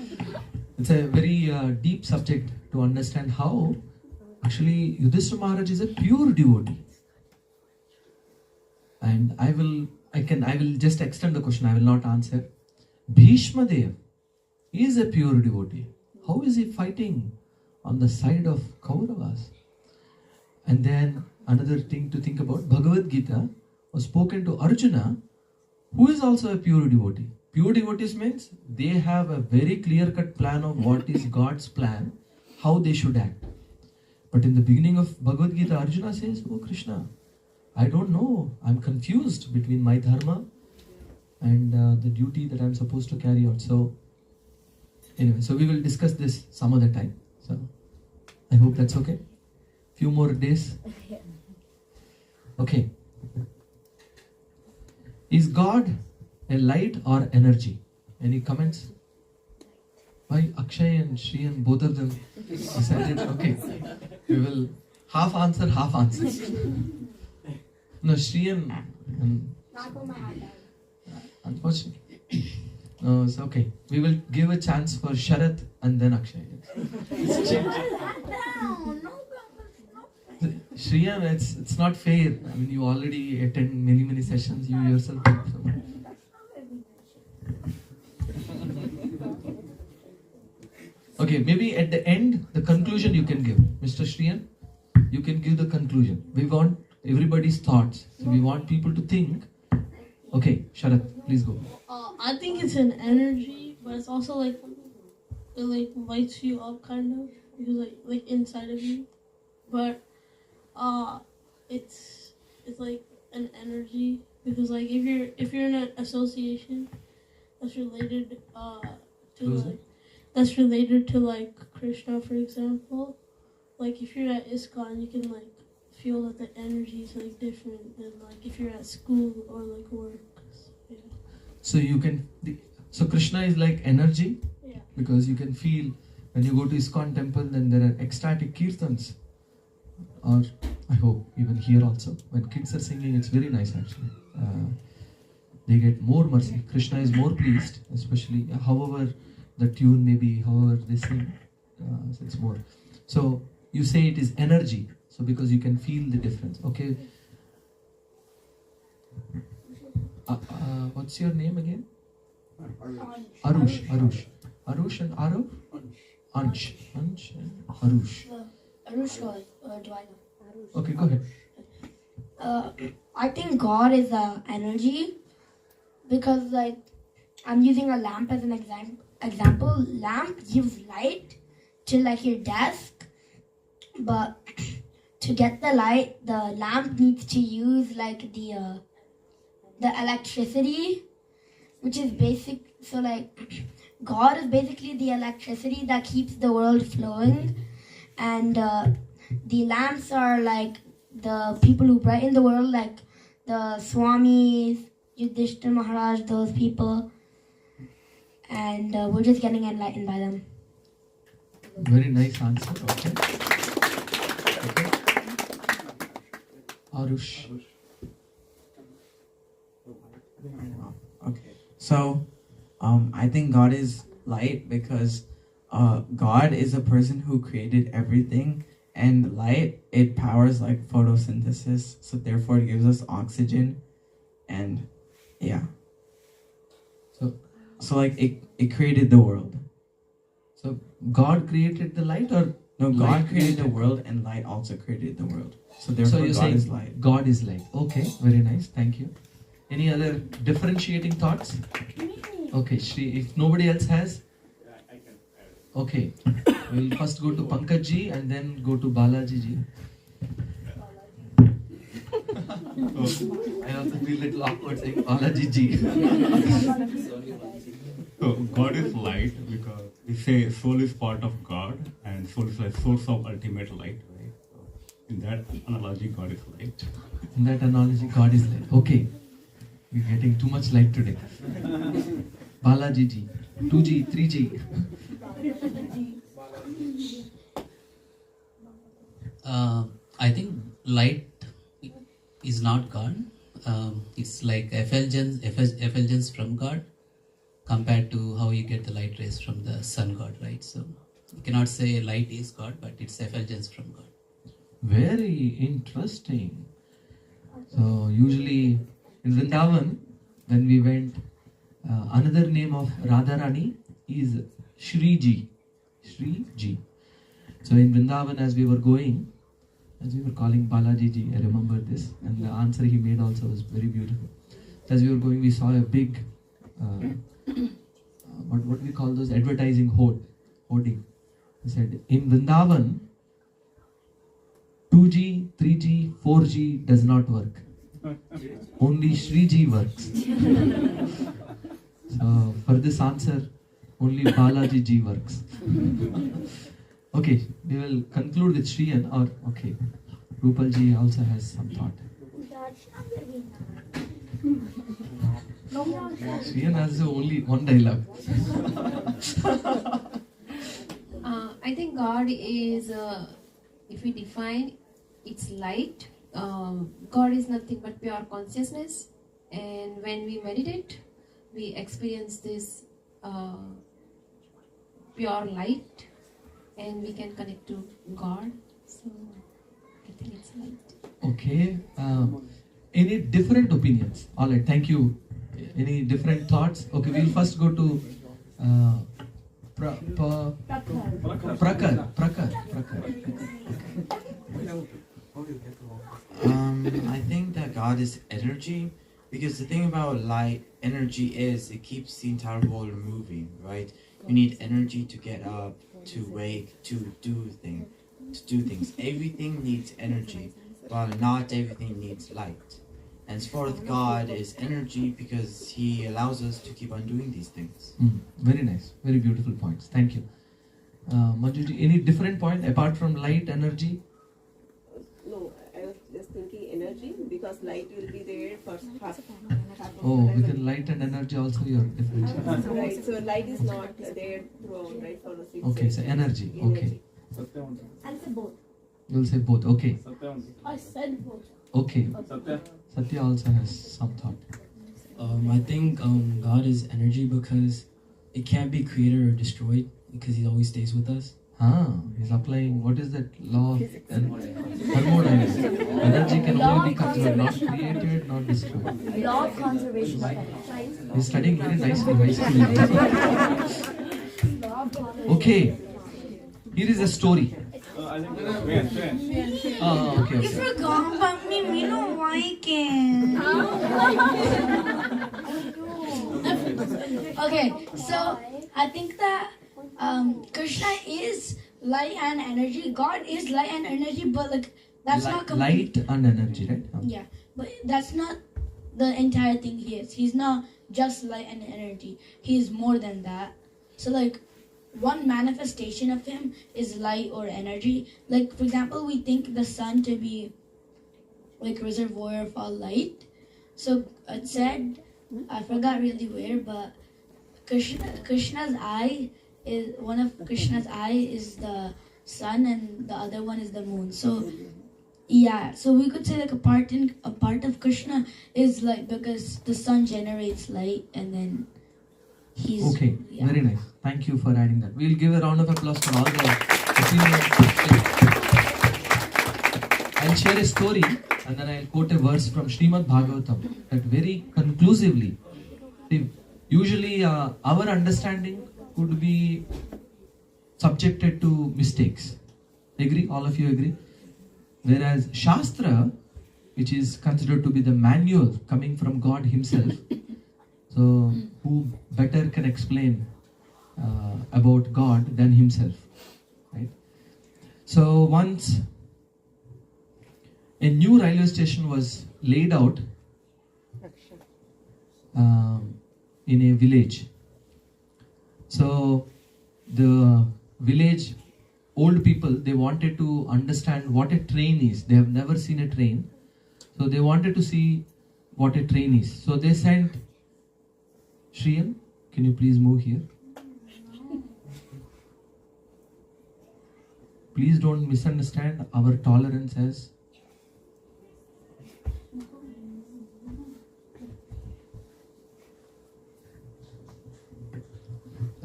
It's a very deep subject to understand how actually Yudhishthira Maharaj is a pure devotee. And I will just extend the question, I will not answer. Bhishma Dev is a pure devotee. How is he fighting on the side of Kauravas? And then another thing to think about, Bhagavad Gita was spoken to Arjuna, who is also a pure devotee. Pure devotees means they have a very clear-cut plan of what is God's plan, how they should act. But in the beginning of Bhagavad Gita, Arjuna says, "Oh Krishna, I don't know. I'm confused between my dharma and the duty that I'm supposed to carry out." So, anyway, so we will discuss this some other time. So, I hope that's okay. Few more days. Okay. Is God a light or energy? Any comments? Why Akshay and Shriyan, both of them decided, okay, we will half answer. No, Shriyan, unfortunately. No, it's okay. We will give a chance for Sharath and then Akshay. Shriyan, it's not fair. I mean, you already attend many sessions. You yourself. Okay, maybe at the end, the conclusion you can give. Mr. Shriyan, you can give the conclusion. We want everybody's thoughts. So we want people to think. Okay, Sharath, please go. I think it's an energy, but it's also like it like lights you up kind of because like inside of you. But it's like an energy because like if you're in an association that's related to like Krishna, for example, like if you're at ISKCON, you can like feel that the energy is like different than like if you're at school or like work. Yeah. So Krishna is like energy, Yeah. because you can feel when you go to ISKCON temple, then there are ecstatic kirtans. Or I hope even here also, when kids are singing, it's very nice actually. They get more mercy. Krishna is more pleased, especially. However, the tune may be however they sing, so it's more. So you say it is energy, so because you can feel the difference. Okay. What's your name again? Arush. Arush and Arav? Ansh and Arush. Arush, do I know? Okay, go ahead. I think God is energy because, like, I'm using a lamp as an example. Lamp gives light to like your desk, but to get the light, the lamp needs to use like the electricity, which is basic. So like, God is basically the electricity that keeps the world flowing, and the lamps are like the people who brighten the world, like the Swamis, Yudhishthira Maharaj, those people, and we're just getting enlightened by them. Very nice answer. Okay. Arush. Okay. So, I think God is light because God is a person who created everything, and light, it powers like photosynthesis, so therefore it gives us oxygen, and yeah. So like it created the world. So God created the light, or no? God light created the world, and light also created the world. So therefore, you're God saying is light. God is light. Okay, very nice. Thank you. Any other differentiating thoughts? Okay, Shri. If nobody else has, okay, we'll first go to Pankaj ji and then go to Balaji ji. I also feel a little awkward saying Balaji ji. So God is light because we say soul is part of God and soul is like source of ultimate light, right? So in that analogy, God is light. In that analogy, God is light. Okay, we're getting too much light today. Balaji ji, 2G, 3G. I think light is not God. It's like effulgence from God compared to how you get the light rays from the sun God, right? So you cannot say light is God, but it's effulgence from God. Very interesting. So usually in Vrindavan, when we went, another name of Radharani is Shriji. Shriji. So in Vrindavan, as we were going, as we were calling Balaji ji, I remember this, and the answer he made also was very beautiful. As we were going, we saw a big, what we call those advertising hoarding. He said, in Vrindavan, 2G, 3G, 4G does not work. Only Shriji works. So for this answer, only Balaji ji works. Okay, we will conclude with Shriyan, or okay, Rupal ji also has some thought. Shriyan has only one dialogue. I think God is, if we define, it's light. God is nothing but pure consciousness, and when we meditate, we experience this pure light, and we can connect to God. So I think it's light. Okay. Any different opinions? All right. Thank you. Any different thoughts? Okay. We'll first go to Prakar. I think that God is energy, because the thing about light, energy is it keeps the entire world moving, right? You need energy to get up, to wake, to do things. Everything needs energy, while not everything needs light. Henceforth, God is energy because He allows us to keep on doing these things. Very nice. Very beautiful points. Thank you. Manjuji, any different point apart from light, energy? No, I was just thinking energy, because light will be there for half of Oh, the time. within light and energy also you are different. Right, so light is not there throughout, right? For the six Okay, so energy. Okay. I'll say both. You'll say both. Okay. I said both. Okay. Satya also has some thought. I think God is energy because it can't be created or destroyed because he always stays with us. He's applying, what is that law? Thermodynamics. Energy can only be conserved, not created, not destroyed. Law of conservation of energy. He's studying very nicely, high school. Okay, here is a story. Okay. You forgot about me. We don't like it. Okay, so I think that Krishna is light and energy. God is light and energy, but like that's not complete. Light and energy, right? Yeah, but that's not the entire thing he is. He's not just light and energy. He is more than that. So like one manifestation of him is light or energy. Like for example, we think the sun to be like a reservoir of all light. So it said, I forgot really where, but Krishna's eye is one of Krishna's eye is the sun and the other one is the moon. So yeah, so we could say like a part of Krishna is like because the sun generates light and then he's okay. Yeah. Very nice. Thank you for adding that. We'll give a round of applause for all the opinions. I'll share a story and then I'll quote a verse from Srimad Bhagavatam that very conclusively. Usually our understanding could be subjected to mistakes. Agree? All of you agree? Whereas Shastra, which is considered to be the manual coming from God himself, so who better can explain about God than himself, right? So once a new railway station was laid out in a village. So the village old people, they wanted to understand what a train is. They have never seen a train. So they wanted to see what a train is. So they sent Shriyam, can you please move here? Please don't misunderstand our tolerance as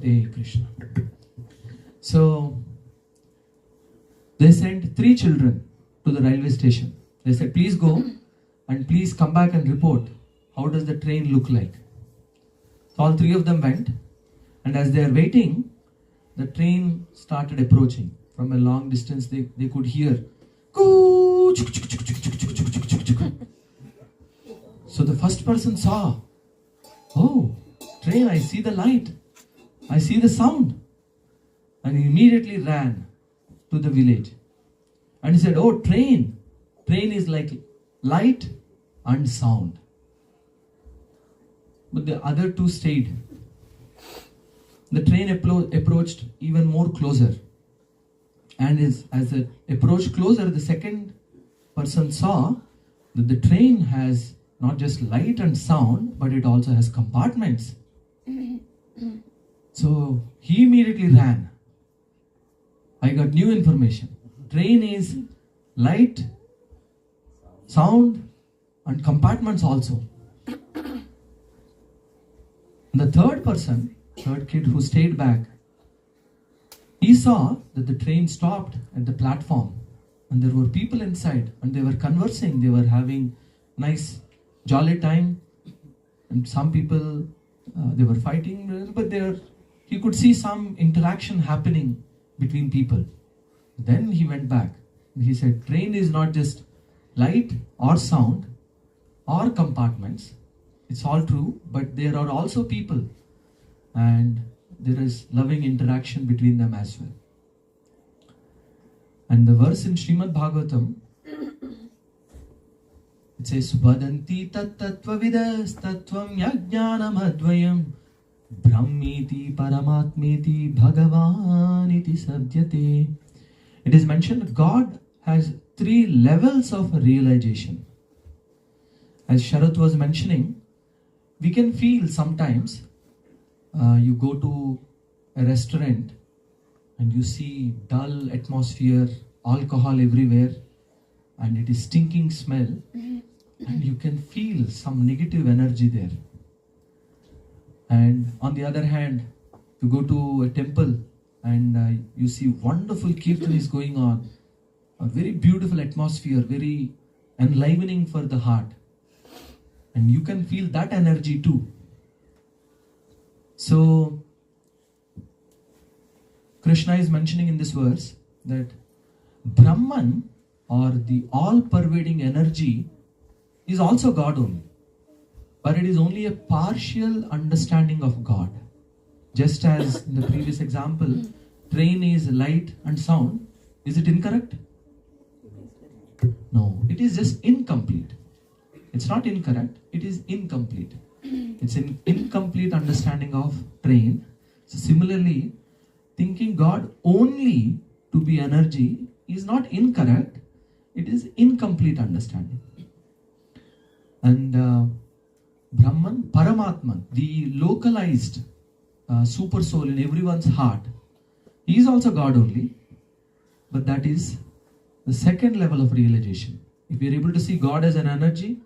Hare Krishna. So they sent 3 children to the railway station. They said, please go and please come back and report. How does the train look like? So all 3 of them went, and as they are waiting, the train started approaching. From a long distance, they could hear. So the first person saw, oh, train, I see the light. I see the sound. And he immediately ran to the village. And he said, oh, train. Train is like light and sound. But the other 2 stayed. The train approached even more closer. And as it approached closer, the second person saw that the train has not just light and sound, but it also has compartments. So he immediately ran. I got new information. Train is light, sound, and compartments also. And the third kid who stayed back, he saw that the train stopped at the platform and there were people inside and they were conversing, they were having nice jolly time, and some people they were fighting, but he could see some interaction happening between people. Then he went back and he said, train is not just light or sound or compartments, it's all true, but there are also people and there is loving interaction between them as well. And the verse in Srimad Bhagavatam, it says, Vadanti tat tattva vidas tattvam yajnanam advayam brahmiti paramatmiti bhagavaniti sabdyate. It is mentioned God has 3 levels of realization. As Sharat was mentioning, we can feel sometimes you go to a restaurant and you see dull atmosphere, alcohol everywhere, and it is stinking smell, and you can feel some negative energy there. And on the other hand, You go to a temple and you see wonderful kirtan is going on, a very beautiful atmosphere, very enlivening for the heart. And you can feel that energy too. So, Krishna is mentioning in this verse that Brahman, or the all-pervading energy, is also God only. But it is only a partial understanding of God. Just as in the previous example, train is light and sound. Is it incorrect? No, it is just incomplete. It's not incorrect, it is incomplete. It's an incomplete understanding of train. So similarly, thinking God only to be energy is not incorrect, it is incomplete understanding. And Brahman, Paramatman, the localized super soul in everyone's heart, he is also God only, but that is the second level of realization. If we are able to see God as an energy,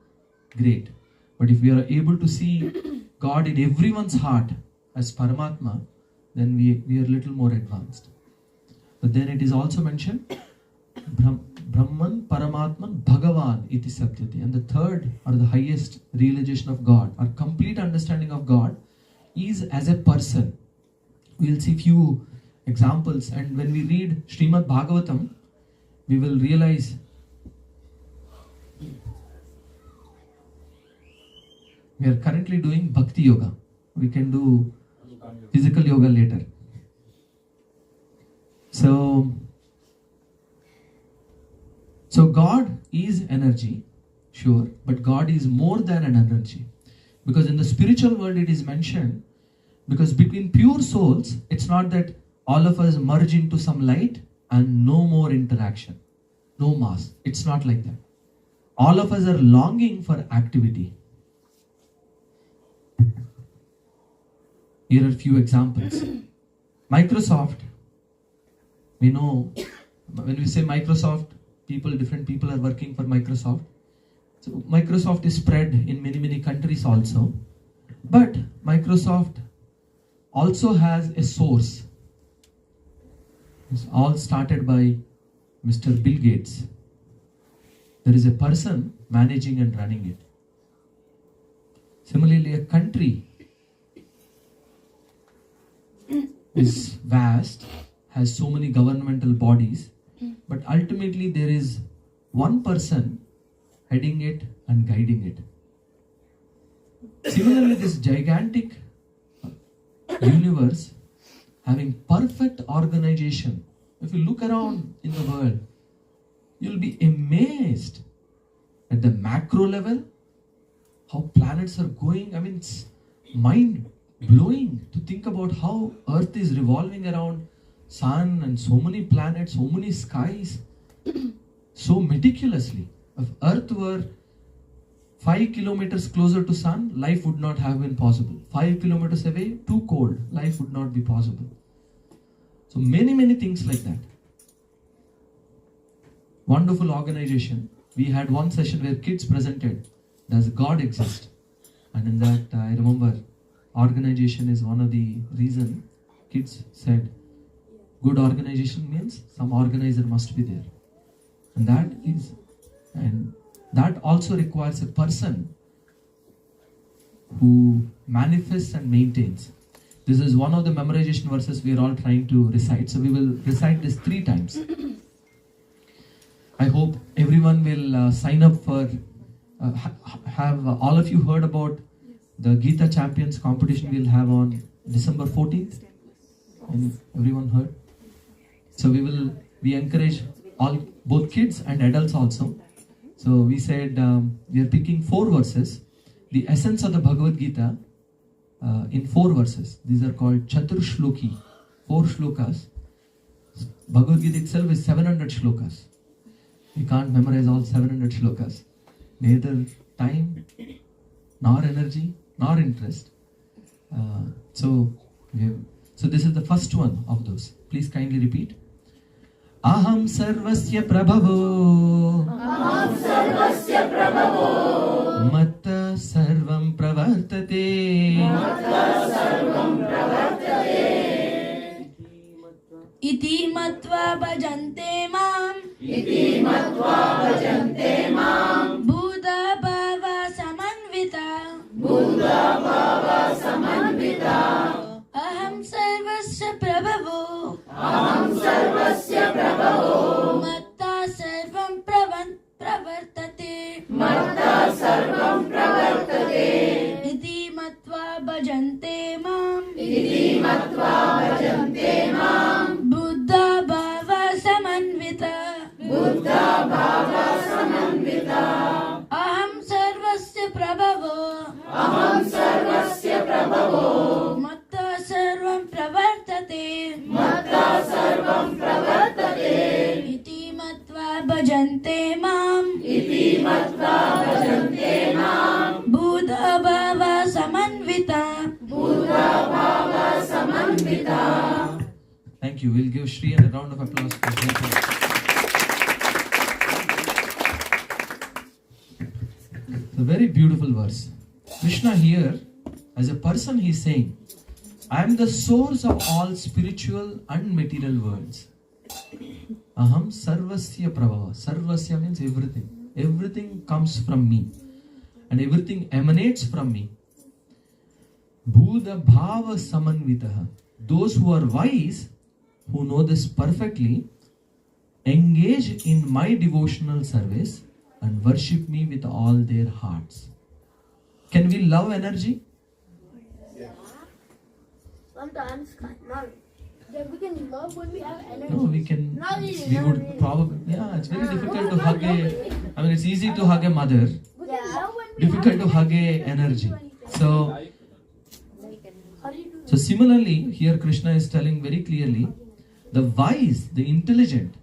great. But if we are able to see God in everyone's heart as Paramatma, then we are a little more advanced. But then it is also mentioned Brahman, Paramatman, Bhagavan iti sabdyate. And the third or the highest realization of God, or complete understanding of God, is as a person. We will see few examples, and when we read Srimad Bhagavatam, we will realize we are currently doing Bhakti Yoga. We can do physical yoga later. So God is energy, sure, but God is more than an energy. Because in the spiritual world it is mentioned, because between pure souls, it's not that all of us merge into some light and no more interaction, no mass. It's not like that. All of us are longing for activity. Here are a few examples. Microsoft, we know, when we say Microsoft, different people are working for Microsoft. So Microsoft is spread in many countries also. But Microsoft also has a source. It's all started by Mr. Bill Gates. There is a person managing and running it. Similarly, a country is vast, has so many governmental bodies, but ultimately there is one person heading it and guiding it. Similarly, this gigantic universe having perfect organization. If you look around in the world, you'll be amazed at the macro level, how planets are going. I mean, it's mind-blowing to think about how Earth is revolving around Sun and so many planets, so many skies, so meticulously. If Earth were 5 kilometers closer to Sun, life would not have been possible. 5 kilometers away, too cold, life would not be possible. So many things like that. Wonderful organization. We had one session where kids presented, does God exist? And in that, I remember, organization is one of the reason kids said, good organization means some organizer must be there. And that also requires a person who manifests and maintains. This is one of the memorization verses we are all trying to recite. So we will recite this 3 times. I hope everyone will sign up for, have all of you heard about the Gita Champions competition we'll have on December 14th? And everyone heard? So we encourage both kids and adults also. So we said we are picking 4 verses, the essence of the Bhagavad Gita in 4 verses. These are called Chatur Shloki, 4 shlokas. Bhagavad Gita itself is 700 shlokas. We can't memorize all 700 shlokas. Neither time, nor energy, nor interest. So this is the first one of those. Please kindly repeat. Aham sarvasya prabhavo. Aham sarvasya prabhavo. Matta sarvam pravartate. Matta sarvam pravartate. मत्तः सर्वं प्रवर्तते इति मत्वा भजन्ते माम् बुद्धा भाव समन्विता अहं सर्वस्य प्रभवो मत्तः सर्वं प्रवर्तते इति मत्वा भजन्ते माम् बुद्धा भाव समन्विता Thank you. We'll give Shri a round of applause for that. It's a very beautiful verse. Krishna here, as a person, he's saying, I am the source of all spiritual and material worlds. Aham sarvasya prabhava. Sarvasya means everything. Everything comes from me. And everything emanates from me. Buddha bhava samanvitaha. Those who are wise, who know this perfectly, engage in my devotional service and worship me with all their hearts. Can we love energy? Sometimes not. We can love when we have energy. No, we can. Not really, We not would really. probably. Yeah, it's very difficult to hug a. I mean, it's easy to hug a mother. We can love when we Difficult to have hug a energy. So similarly, here Krishna is telling very clearly, the wise, the intelligent,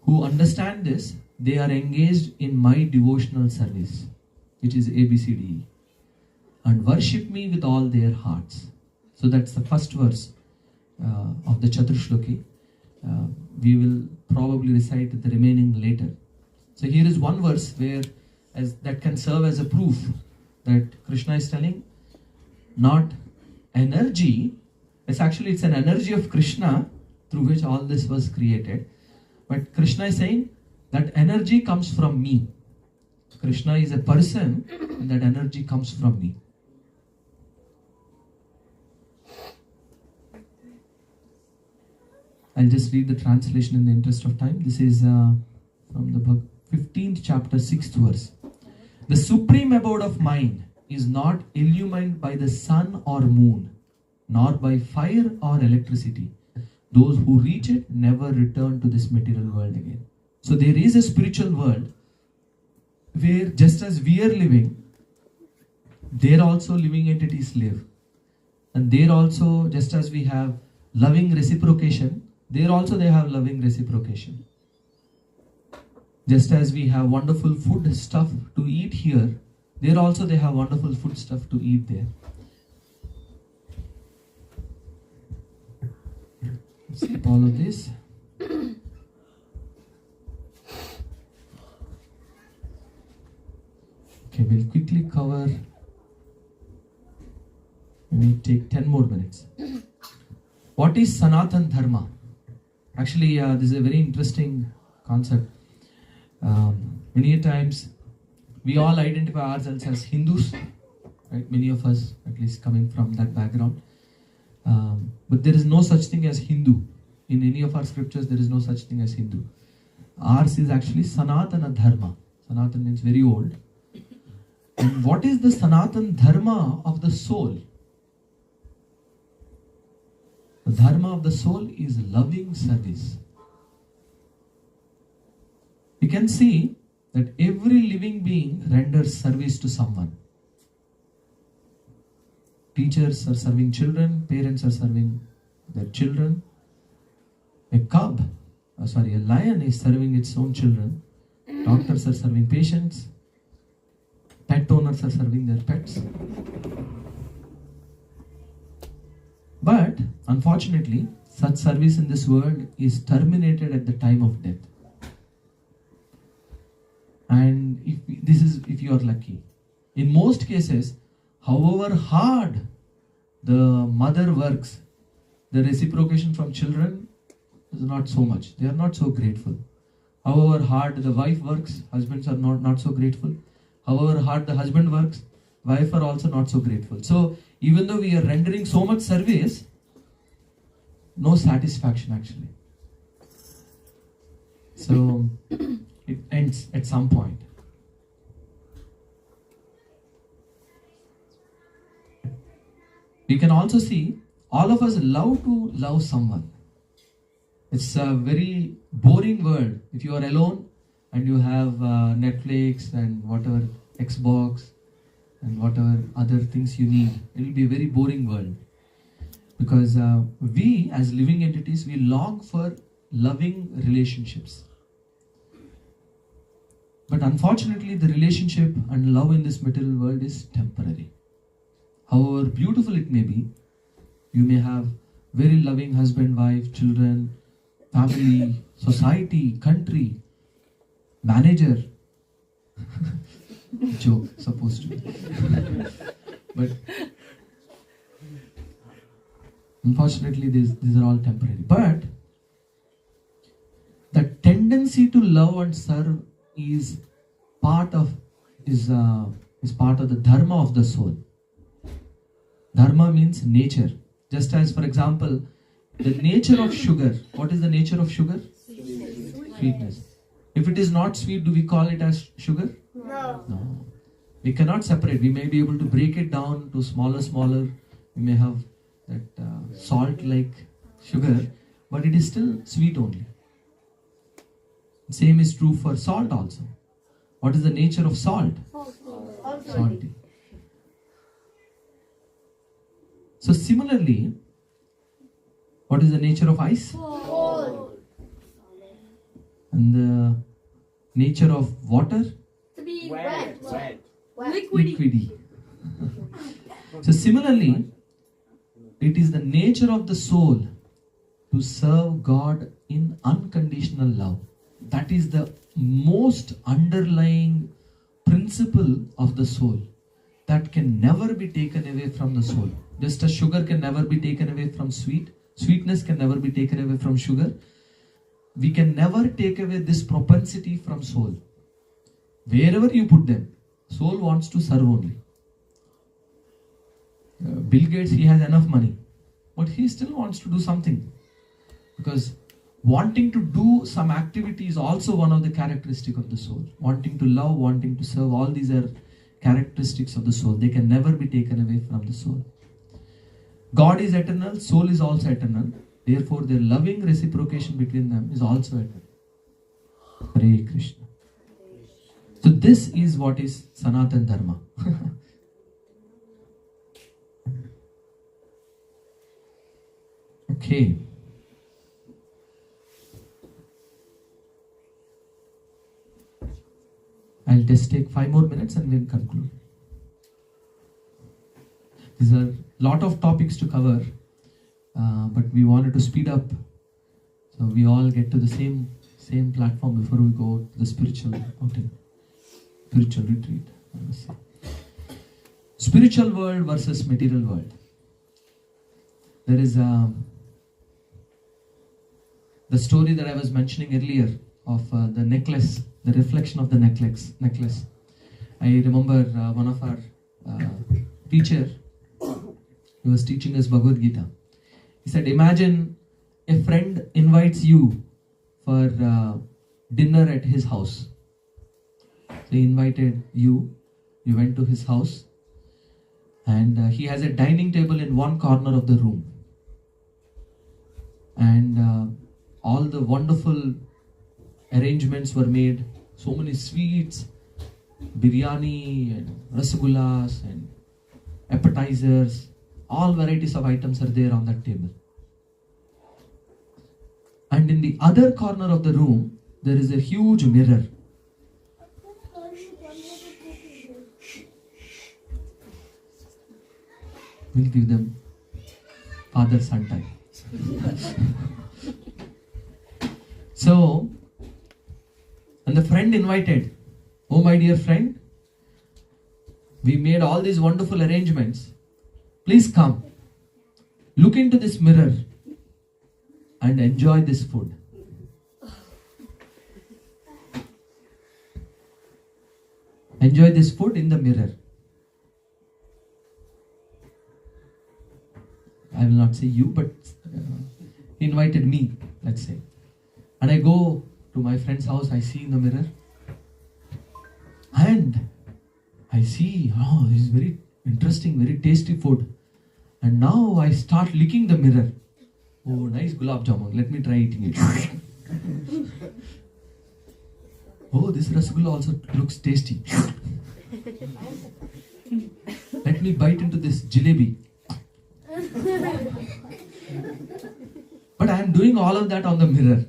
who understand this, they are engaged in my devotional service, which is ABCDE, and worship me with all their hearts. So that's the first verse of the Chaturshloki. We will probably recite the remaining later. So here is one verse where that can serve as a proof that Krishna is telling, not energy, it's an energy of Krishna through which all this was created. But Krishna is saying that energy comes from me. Krishna is a person and that energy comes from me. I'll just read the translation in the interest of time. This is from the 15th chapter, 6th verse. The supreme abode of mind is not illumined by the sun or moon, nor by fire or electricity. Those who reach it never return to this material world again. So there is a spiritual world where just as we are living, there also living entities live. And there also, just as we have loving reciprocation, there also they have loving reciprocation. Just as we have wonderful food stuff to eat here, there also they have wonderful food stuff to eat there. Skip all of this. Okay, we'll quickly cover. Maybe take 10 more minutes. What is Sanatan Dharma? Actually, this is a very interesting concept. Many times, we all identify ourselves as Hindus, right? Many of us, at least coming from that background. But there is no such thing as Hindu. In any of our scriptures, there is no such thing as Hindu. Ours is actually Sanatana Dharma. Sanatan means very old. And what is the Sanatan Dharma of the soul? The Dharma of the soul is loving service. We can see that every living being renders service to someone. Teachers are serving children, parents are serving their children. A lion is serving its own children. Doctors are serving patients. Pet owners are serving their pets. But unfortunately, such service in this world is terminated at the time of death. And if you are lucky. In most cases, however hard the mother works, the reciprocation from children is not so much. They are not so grateful. However hard the wife works, husbands are not so grateful. However hard the husband works, wife are also not so grateful. So even though we are rendering so much service, no satisfaction actually. So it ends at some point. We can also see all of us love to love someone. It's a very boring world. If you are alone and you have Netflix and whatever, Xbox and whatever other things you need, it will be a very boring world. Because we as living entities, we long for loving relationships. But unfortunately, the relationship and love in this material world is temporary. However beautiful it may be, you may have very loving husband, wife, children, family, society, country, manager. Joke, supposed to be. But unfortunately, these are all temporary. But the tendency to love and serve is part of the dharma of the soul. Dharma means nature. Just as, for example, the nature of sugar. What is the nature of sugar? Sweetness. If it is not sweet, do we call it as sugar? No. We cannot separate. We may be able to break it down to smaller. We may have that salt-like sugar, but it is still sweet only. Same is true for salt also. What is the nature of salt? Salty. So similarly, what is the nature of ice? Cold. And the nature of water? To be Wet. Liquidy. So similarly, it is the nature of the soul to serve God in unconditional love. That is the most underlying principle of the soul that can never be taken away from the soul. Just as sugar can never be taken away from sweetness can never be taken away from sugar. We can never take away this propensity from soul. Wherever you put them, soul wants to serve only. Bill Gates, he has enough money, but he still wants to do something. Because wanting to do some activity is also one of the characteristics of the soul. Wanting to love, wanting to serve, all these are characteristics of the soul. They can never be taken away from the soul. God is eternal, soul is also eternal. Therefore, their loving reciprocation between them is also eternal. Hare Krishna. So this is what is Sanatana Dharma. Okay. I'll just take 5 more minutes and we'll conclude. These are a lot of topics to cover, but we wanted to speed up so we all get to the same platform before we go to the spiritual outing, spiritual retreat. Spiritual world versus material world. There is the story that I was mentioning earlier of the necklace, the reflection of the necklace. I remember one of our teacher, he was teaching us Bhagavad Gita. He said, imagine a friend invites you for dinner at his house. So he invited you, you went to his house, and he has a dining table in one corner of the room. And all the wonderful arrangements were made, so many sweets, biryani and rasagullas and appetizers, all varieties of items are there on that table. And in the other corner of the room, there is a huge mirror. We'll give them father-son time. So, and the friend invited, oh my dear friend, we made all these wonderful arrangements. Please come, look into this mirror and enjoy this food. Enjoy this food in the mirror. I will not say you, but he invited me, let's say. And I go to my friend's house, I see in the mirror. And I see, oh, this is very interesting, very tasty food. And now I start licking the mirror. Oh, nice gulab jamun. Let me try eating it. Oh, this rasgulla also looks tasty. Let me bite into this jalebi. But I am doing all of that on the mirror.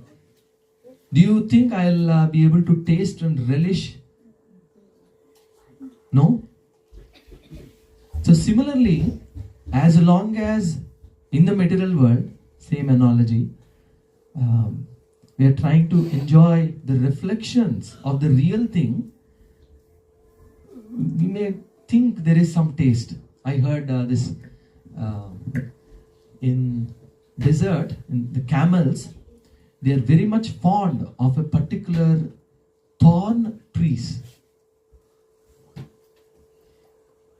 Do you think I'll be able to taste and relish? No? So similarly, as long as in the material world, same analogy, we are trying to enjoy the reflections of the real thing, we may think there is some taste. I heard this in desert, in the camels, they are very much fond of a particular thorn trees.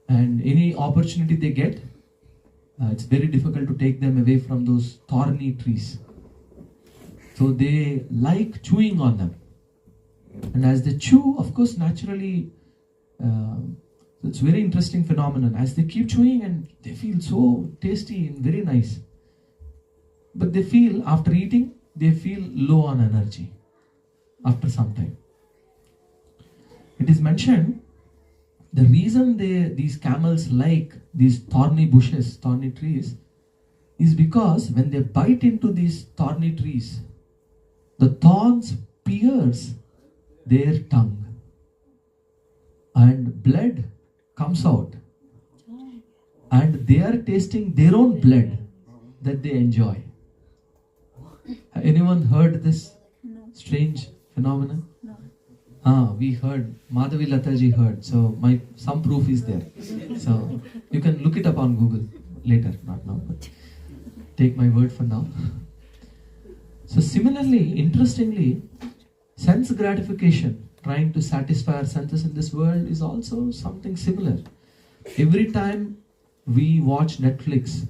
And any opportunity they get, it's very difficult to take them away from those thorny trees. So they like chewing on them. And as they chew, of course, naturally, it's a very interesting phenomenon. As they keep chewing and they feel so tasty and very nice. But they feel, after eating, they feel low on energy after some time. It is mentioned, the reason these camels like these thorny bushes, thorny trees, is because when they bite into these thorny trees, the thorns pierce their tongue and blood comes out, and they are tasting their own blood that they enjoy. Anyone heard this strange phenomenon? We heard, Madhavi Lataji heard, so some proof is there. So you can look it up on Google later, not now, but take my word for now. So similarly, interestingly, sense gratification, trying to satisfy our senses in this world, is also something similar. Every time we watch Netflix,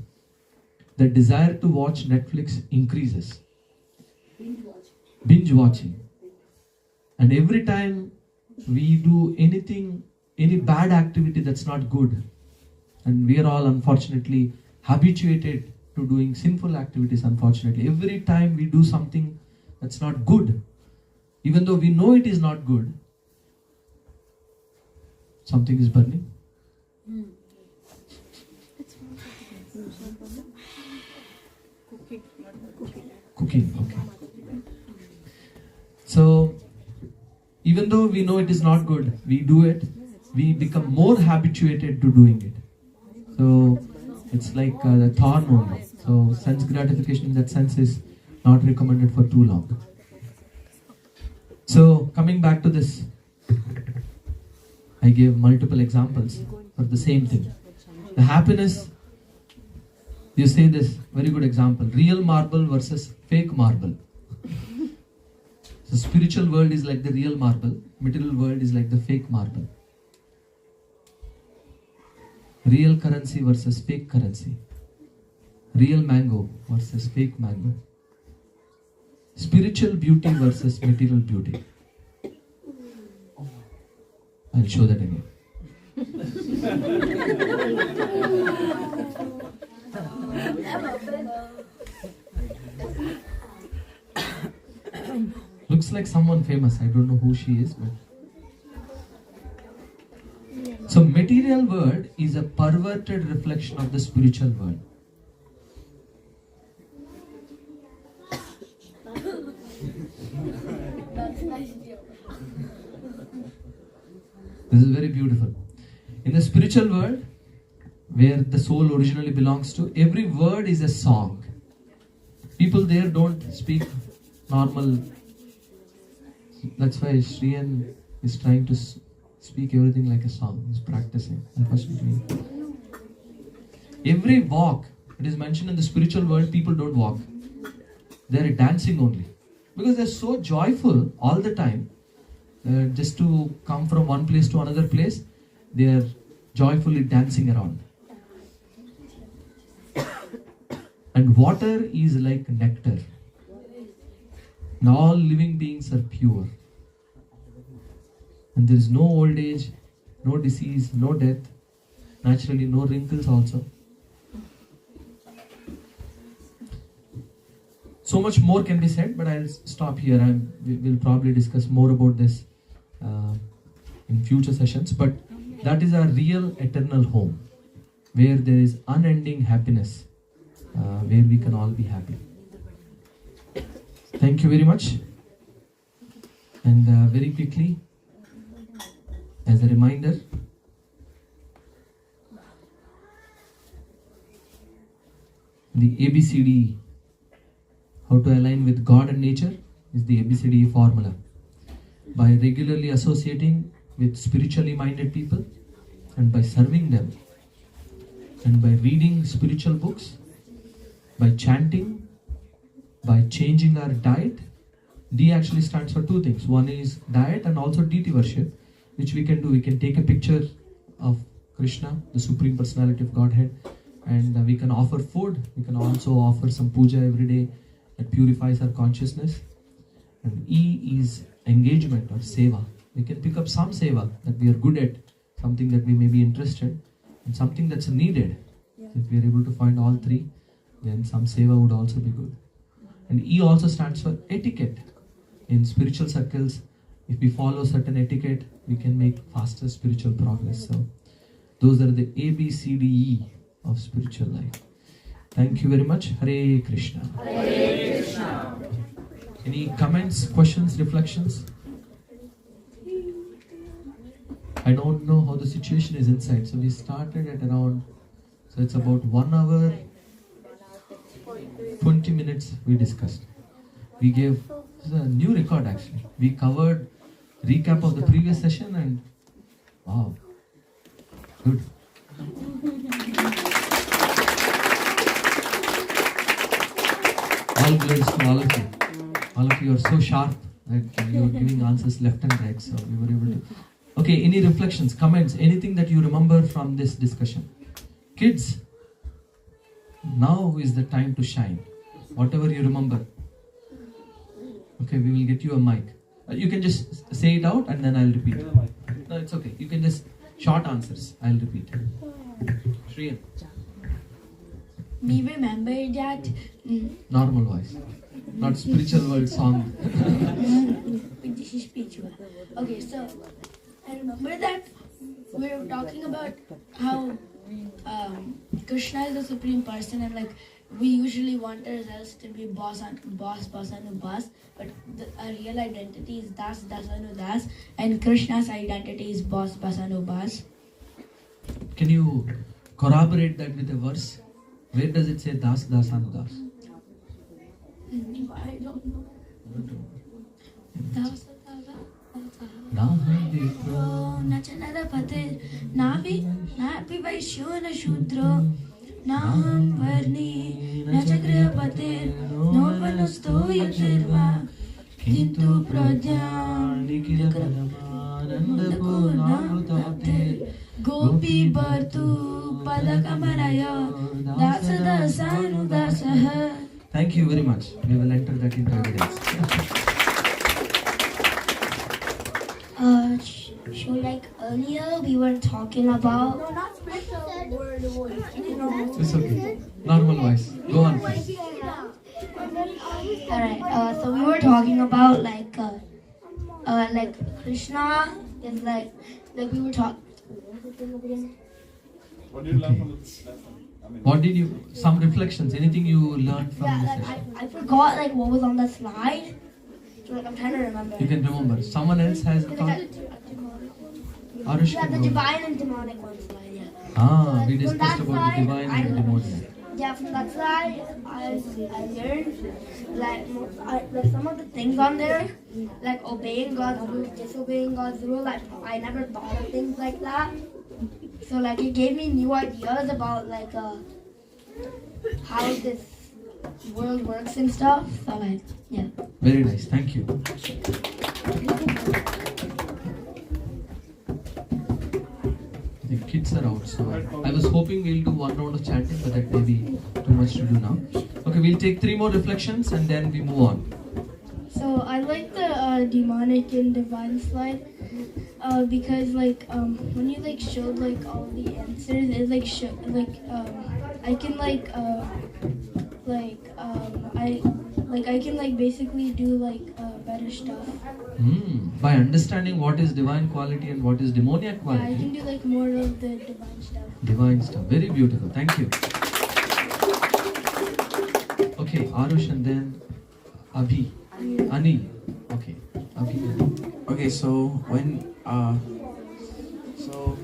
the desire to watch Netflix increases. Binge watching. And every time we do anything, any bad activity that's not good, and we are all unfortunately habituated to doing sinful activities, unfortunately. Every time we do something that's not good, even though we know it is not good, something is burning. Cooking, okay. So, even though we know it is not good, we do it, we become more habituated to doing it. So, it's like the thorn only. So, sense gratification in that sense is not recommended for too long. So, coming back to this, I gave multiple examples for the same thing. The happiness, you say this, very good example, real marble versus fake marble. The spiritual world is like the real marble, material world is like the fake marble. Real currency versus fake currency. Real mango versus fake mango. Spiritual beauty versus material beauty. I'll show that again. Looks like someone famous. I don't know who she is. But so material world is a perverted reflection of the spiritual world. This is very beautiful. In the spiritual world, where the soul originally belongs to, every word is a song. People there don't speak normal. That's why Shriyan is trying to speak everything like a song. He's practicing, unfortunately. Every walk, it is mentioned in the spiritual world, people don't walk. They're dancing only. Because they're so joyful all the time. Just to come from one place to another place, they are joyfully dancing around. And water is like nectar. And all living beings are pure. And there is no old age, no disease, no death. Naturally, no wrinkles also. So much more can be said, but I'll stop here. We'll probably discuss more about this in future sessions. But that is our real eternal home, where there is unending happiness, where we can all be happy. Thank you very much. And very quickly, as a reminder, the ABCD, how to align with God and nature, is the ABCD formula. By regularly associating with spiritually minded people, and by serving them, and by reading spiritual books, by chanting, by changing our diet. D actually stands for two things. One is diet and also deity worship, which we can do. We can take a picture of Krishna, the Supreme Personality of Godhead, and we can offer food. We can also offer some puja every day that purifies our consciousness. And E is engagement or seva. We can pick up some seva that we are good at, something that we may be interested, and something that's needed. If we are able to find all three, then some seva would also be good. And E also stands for etiquette. In spiritual circles, if we follow certain etiquette, we can make faster spiritual progress. So those are the ABCDE of spiritual life. Thank you very much. Hare Krishna. Hare Krishna. Any comments, questions, reflections? I don't know how the situation is inside. So we started at around, so it's about 1 hour, 20 minutes we discussed. We gave, this is a new record actually. We covered recap of the previous session and wow, good. All glories to all of you. All of you are so sharp that you are giving answers left and right. So we were able to. Okay, any reflections, comments, anything that you remember from this discussion? Kids, now is the time to shine. Whatever you remember. Okay, we will get you a mic. You can just say it out and then I'll repeat. No, it's okay. You can just short answers. I'll repeat. Shriyan. We remember that. Normal voice, not spiritual world song. This is spiritual. Okay, so I remember that we were talking about how Krishna is the supreme person, and like we usually want ourselves to be boss, but our real identity is Das, Dasanu Das, and Krishna's identity is boss, Basanu Bas. Can you corroborate that with a verse? Where does it say Das, Dasanu Das? I don't know. Das, Nachanada Pate, Navi, Napi Vaishyo na Shudro, Naham Varni, Nachagriha Pate, Nopanasto Yatirva, Kintu Pradya, Nikiramanandapurnamrutate, Gopi Bartu, Padakamaraya, Dasada Sanu Dasaha. Thank you very much. We will enter that into evidence. So like earlier we were talking about. No, not spiritual word. It's okay. Normal voice. Go on, please. Alright, so we were talking about like Krishna is like we were talking. What did you learn from this lesson? What did you, some reflections, anything you learned from this session? I forgot like what was on the slide. So like I'm trying to remember. You can remember. Someone else has a thought? Arush Yeah, can the go. divine and demonic one slide, yeah. We discussed about the divine and the demonic. Yeah, from that slide, I learned like some of the things on there, like obeying God's rule, disobeying God's rule. Like I never thought of things like that. So like it gave me new ideas about like how this world works and stuff. So like yeah. Very nice. Thank you. The kids are out, so I was hoping we'll do one round of chanting, but that may be too much to do now. Okay, we'll take 3 more reflections and then we move on. So I like the demonic and divine slide because like when you like showed like all the answers, it like showed like I can like Like I can like basically do like better stuff. By understanding what is divine quality and what is demoniac Yeah, I quality. can do like more of the divine stuff. Divine stuff. Very beautiful. Thank you. Okay, Arush and then Abhi. Ani. Okay. Abhi. Okay, so when so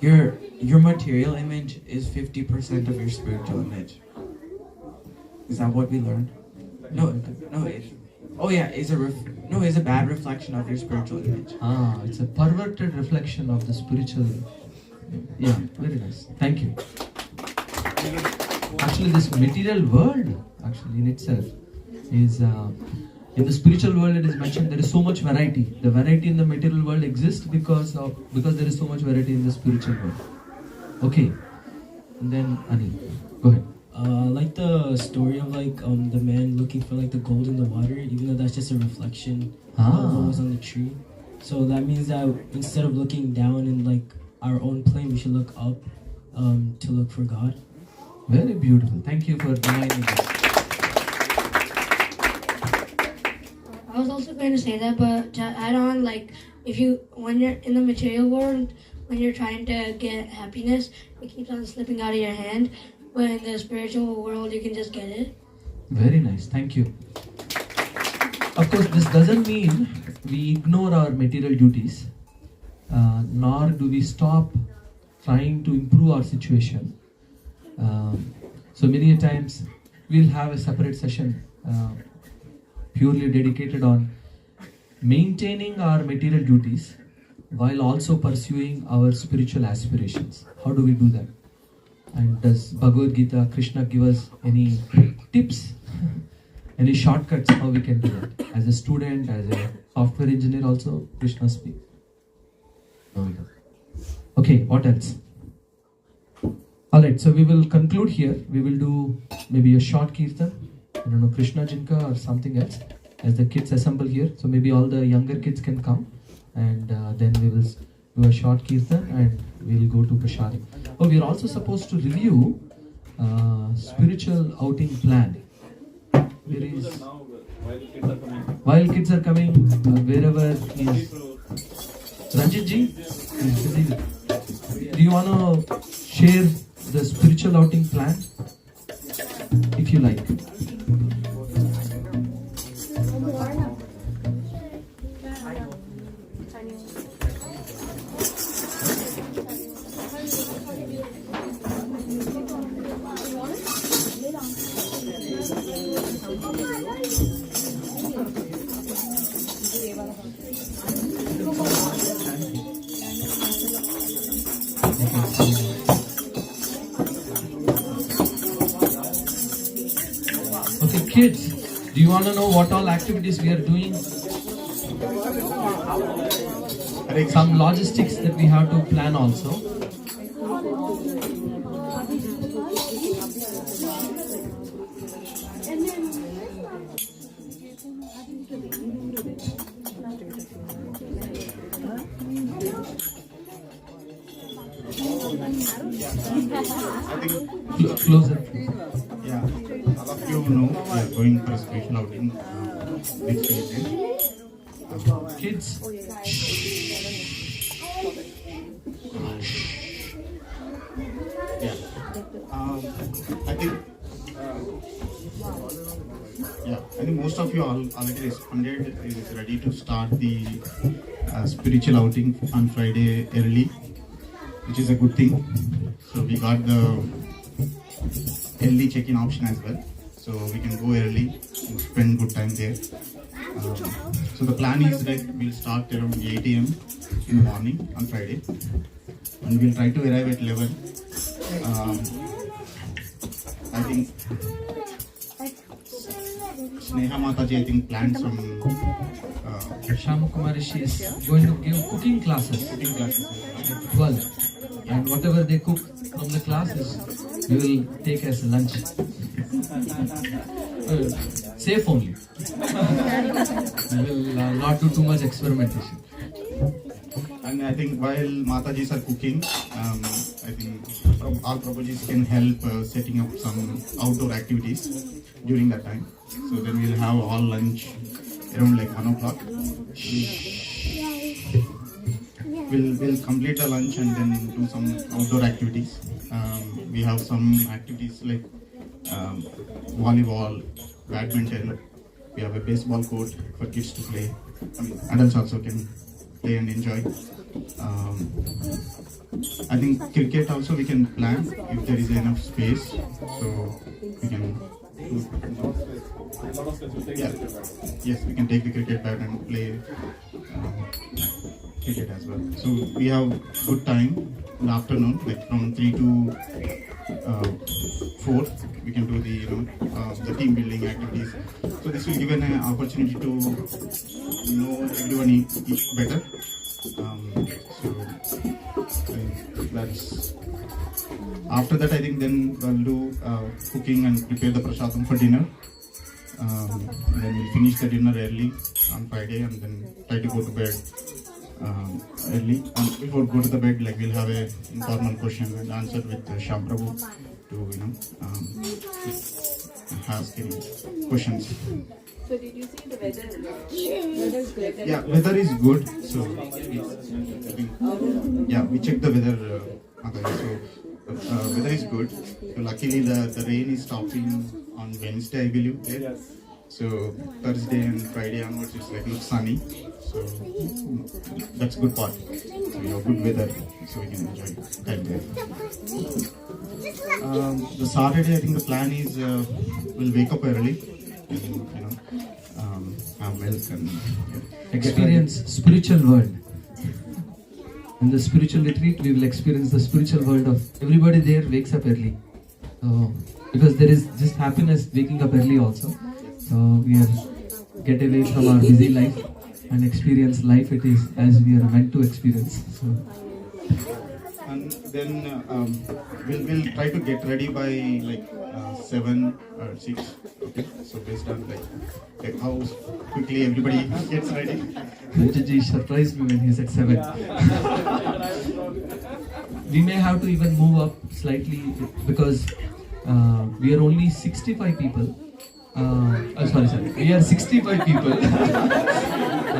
your material image is 50% of your spiritual image. Is that what we learned? No. It's a bad reflection of your spiritual image. It's a perverted reflection of the spiritual. Yeah, very nice. Thank you. Actually, this material world, actually in itself, is in the spiritual world. It is mentioned there is so much variety. The variety in the material world exists because there is so much variety in the spiritual world. Okay, and then Ani, go ahead. Like the story of like the man looking for like the gold in the water, even though that's just a reflection of what was on the tree. So that means that instead of looking down in like our own plane, we should look up to look for God. Very beautiful. Thank you for reminding us. I was also going to say that, but to add on, like when you're in the material world, when you're trying to get happiness, it keeps on slipping out of your hand. But in the spiritual world, you can just get it. Very nice. Thank you. Of course, this doesn't mean we ignore our material duties, nor do we stop trying to improve our situation. So many a times we'll have a separate session purely dedicated on maintaining our material duties while also pursuing our spiritual aspirations. How do we do that? And does Bhagavad Gita, Krishna give us any tips, any shortcuts how we can do that? As a student, as a software engineer also, Krishna speaks. Okay, what else? Alright, so we will conclude here. We will do maybe a short kirtan. I don't know, Krishna Jinka or something else as the kids assemble here. So maybe all the younger kids can come and then we will do a short kirtan and we will go to Prashadi. Oh, we are also supposed to review spiritual outing plan. There is, while kids are coming, wherever is Ranjit ji, do you want to share the spiritual outing plan? If you like. Okay, kids, do you want to know what all activities we are doing? Some logistics that we have to plan also. Closer. Yeah, all of you know we are going for a spiritual outing next weekend. Kids. Yeah. I think most of you already responded. Is ready to start the spiritual outing on Friday early, which is a good thing. So we got the early check-in option as well, so we can go early and spend good time there. So the plan is that we'll start around 8 a.m. in the morning on Friday, and we'll try to arrive at 11. I think Sneha Mataji, I think, planned some. Sham Kumarishi is going to give cooking classes. At 12. And whatever they cook from the classes, we will take as lunch. Safe only. We will not do too much experimentation. I And I think while Matajis are cooking, I think all Prabhujis can help setting up some outdoor activities during that time. So then we'll have all lunch around like 1 o'clock. We'll complete the lunch and then do some outdoor activities. We have some activities like volleyball, badminton. We have a baseball court for kids to play. I mean, adults also can play and enjoy. I think cricket also we can plan if there is enough space, so we can. Yes, we can take the cricket bat and play cricket as well. So we have good time in the afternoon, like from 3 to 4. We can do the the team building activities. So this will give an opportunity to know everyone better. So that's after that. I think then we'll do cooking and prepare the prasadam for dinner. Then we'll finish the dinner early on Friday and then try to go to bed early. And before go to the bed, like we'll have a informal question and answer with Shyam Prabhu to ask any questions. So did you see the weather? Weather is good. Yeah, weather is good. So yeah, we checked the weather. So weather is good. So luckily the rain is stopping on Wednesday, I believe. Yeah. So Thursday and Friday onwards it's like looks sunny. So that's good part. So we have good weather, so we can enjoy time there. The Saturday, I think the plan is we'll wake up early. And, have milk and experience spiritual world. In the spiritual retreat, we will experience the spiritual world of everybody there wakes up early. Because there is just happiness waking up early also. So we are get away from our busy life and experience life it is as we are meant to experience. So. And then we'll try to get ready by like 7 or 6. Okay, so based on like how quickly everybody gets ready. Rajaji surprised me when he said 7. We may have to even move up slightly because we are only 65 people. Sorry. We are 65 people.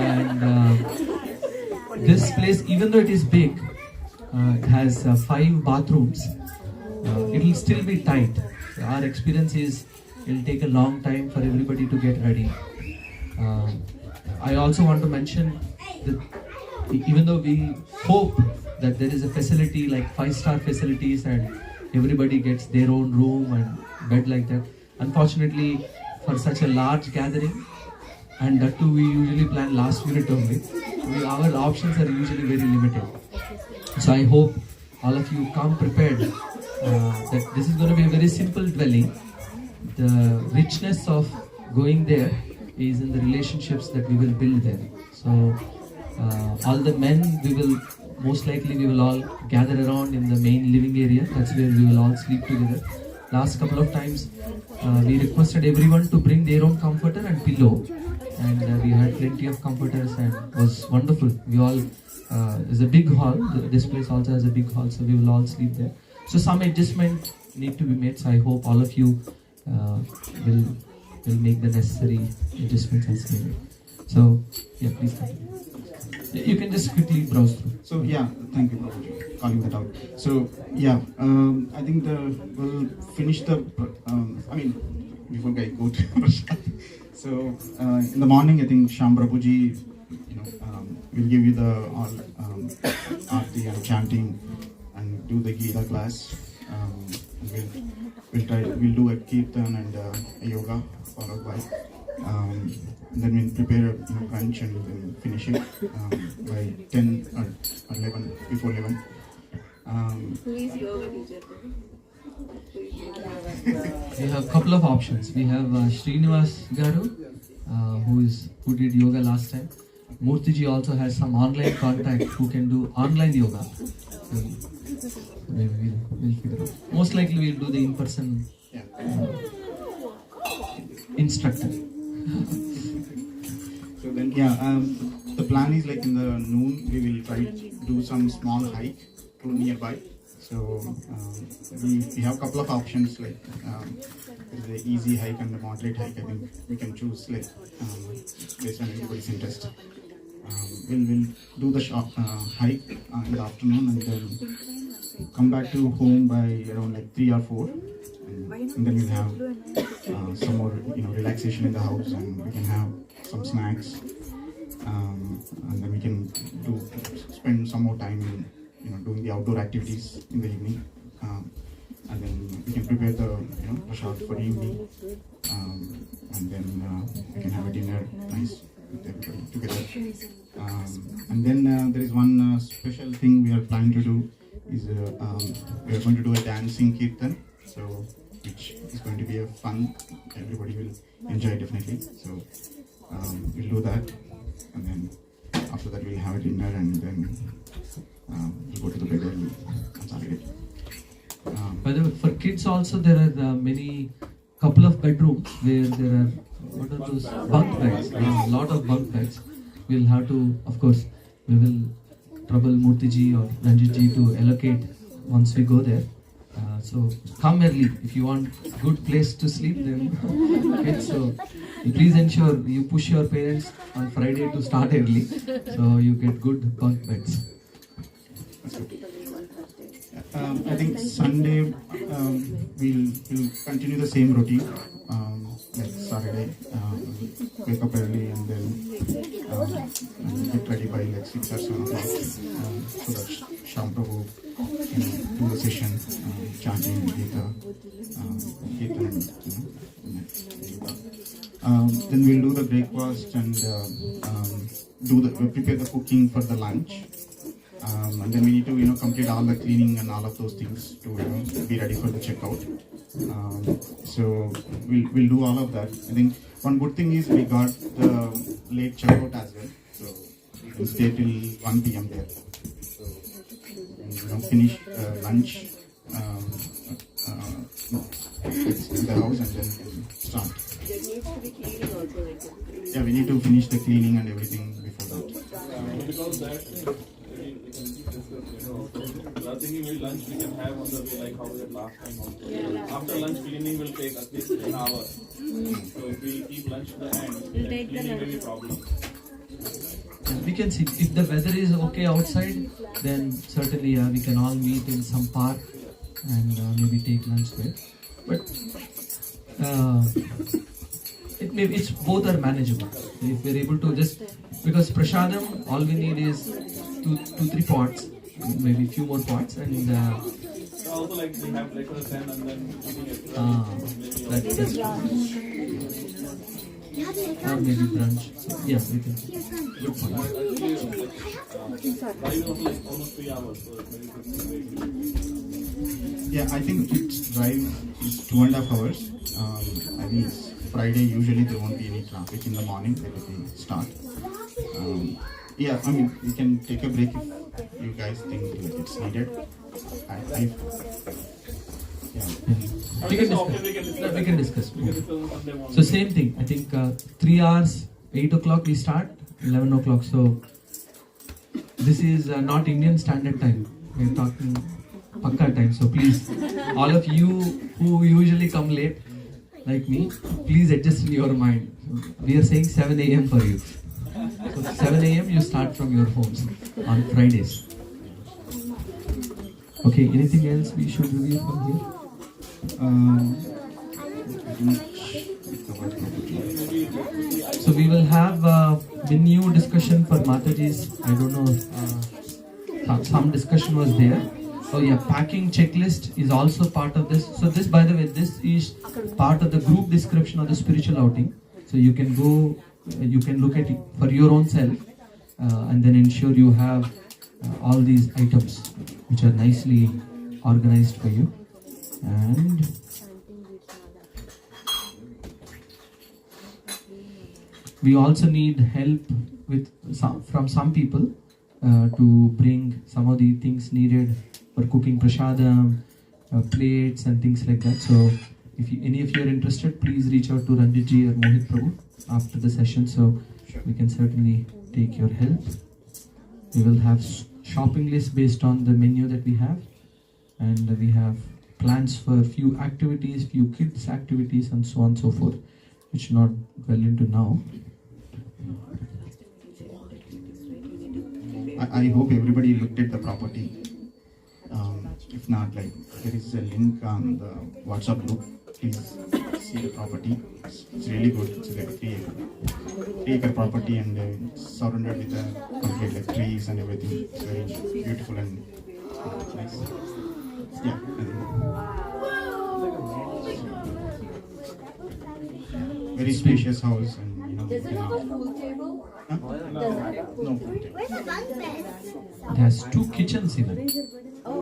And this place, even though it is big, it has 5 bathrooms. It will still be tight. Our experience is it will take a long time for everybody to get ready. I also want to mention that even though we hope that there is a facility like 5-star facilities and everybody gets their own room and bed like that, unfortunately for such a large gathering, and that too we usually plan last minute only, our options are usually very limited. So I hope all of you come prepared that this is going to be a very simple dwelling. The richness of going there is in the relationships that we will build there. So all the men, we will all gather around in the main living area. That's where we will all sleep together. Last couple of times we requested everyone to bring their own comforter and pillow, and we had plenty of comforters and it was wonderful. We all is a big hall. This place also has a big hall, so we will all sleep there. So some adjustment need to be made. So I hope all of you will make the necessary adjustments as needed. So yeah, please continue. You can just quickly browse through. So yeah, thank you for calling that out. So yeah, I think we'll finish the. Before I go to Prashad. So in the morning, I think Shyam Prabhuji, will give you the all aarti and chanting and do the Gita class. We'll do a kirtan and a yoga followed by. Then we'll prepare lunch and then finish it by 10 or 11, before 11. Who is yoga teacher? We have a couple of options. We have Srinivas Garu, who did yoga last time. Murthy also has some online contact who can do online yoga. Maybe we'll figure out. Most likely we'll do the in-person instructor. So then the plan plan is like in the noon we will try to do some small hike to nearby. So we have a couple of options like the easy hike and the moderate hike. I think we can choose like based on everybody's interest. We'll do the hike in the afternoon and then come back to home by around like 3 or 4, and then we'll have some more relaxation in the house, and we can have some snacks, and then we can spend some more time in doing the outdoor activities in the evening, and then we can prepare the prasad for the evening, and then we can have a dinner nice with everybody together. And then there is one special thing we are planning to do is we are going to do a dancing kirtan, so which is going to be a fun. Everybody will enjoy definitely. So we'll do that, and then after that we'll have a dinner, and then we'll go to the bed early on Saturday. By the way, for kids also there are many couple of bedrooms where there are what are those bunk beds. There are a lot of bunk beds. We'll have to, of course, we will trouble Murthy or Ranjit to allocate once we go there. So come early if you want good place to sleep. Then okay, so please ensure you push your parents on Friday to start early, so you get good bunk beds. I think Sunday we'll continue the same routine. Like Saturday, wake up early and then get ready by like 6 or 7 o'clock, so that Sham Prabhu can do the session, chanting Gita, Kirtan, then we'll do the breakfast and prepare the cooking for the lunch. And then we need to complete all the cleaning and all of those things to be ready for the checkout. So we'll do all of that. I think one good thing is we got the late checkout as well, so we can stay till 1 p.m. there. So finish lunch in the house and then start. There needs to be cleaning also. Yeah, we need to finish the cleaning and everything before that. Because that. We are thinking maybe lunch we can have on the way, like how we did last time also. Yeah. After lunch, cleaning will take at least an hour. So if we keep lunch to the end, then cleaning will be a problem. We can see if the weather is okay outside, then certainly we can all meet in some park and maybe take lunch there. But it's both are manageable. If we're able to just, because prasadam, all we need is 2-3 pots, maybe few more pots, and also like we have breakfast and then eating it. That's or maybe brunch. So, yeah, we can. Good point. Drive was like almost 3 hours. So yeah, I think its drive is 2.5 hours. I think Friday usually there won't be any traffic in the morning. There will be start. Yeah, I mean we can take a break if you guys think like it's needed. We can discuss. So same thing. I think 3 hours, 8 o'clock we start, 11 o'clock. So this is not Indian Standard Time. We're talking Pakka time. So please, all of you who usually come late, like me, please adjust in your mind. We are saying 7 a.m. for you. So 7 a.m. you start from your homes on Fridays. Okay, anything else we should review from here? So we will have a new discussion for Mataji's. I don't know, some discussion was there. Oh yeah, packing checklist is also part of this. So this, by the way, this is part of the group description of the spiritual outing. So you can go, you can look at it for your own self and then ensure you have all these items which are nicely organized for you. And we also need help with from some people to bring some of the things needed for cooking prasadam, plates and things like that. So if any of you are interested, please reach out to Ranjit ji or Mohit Prabhu after the session, so we can certainly take your help. We will have shopping list based on the menu that we have, and we have plans for few activities, few kids activities, and so on and so forth, which not well into now. I hope everybody looked at the property. If not, like, there is a link on the WhatsApp group. Please see the property. It's really good. It's like a 3-acre property, and it's surrounded with complete like trees and everything. It's very beautiful and nice. Yeah. Very spacious house, and Does it have a pool table? Huh? Does it have a pool No. table? Where's the bunk bed? It has 2 kitchens even.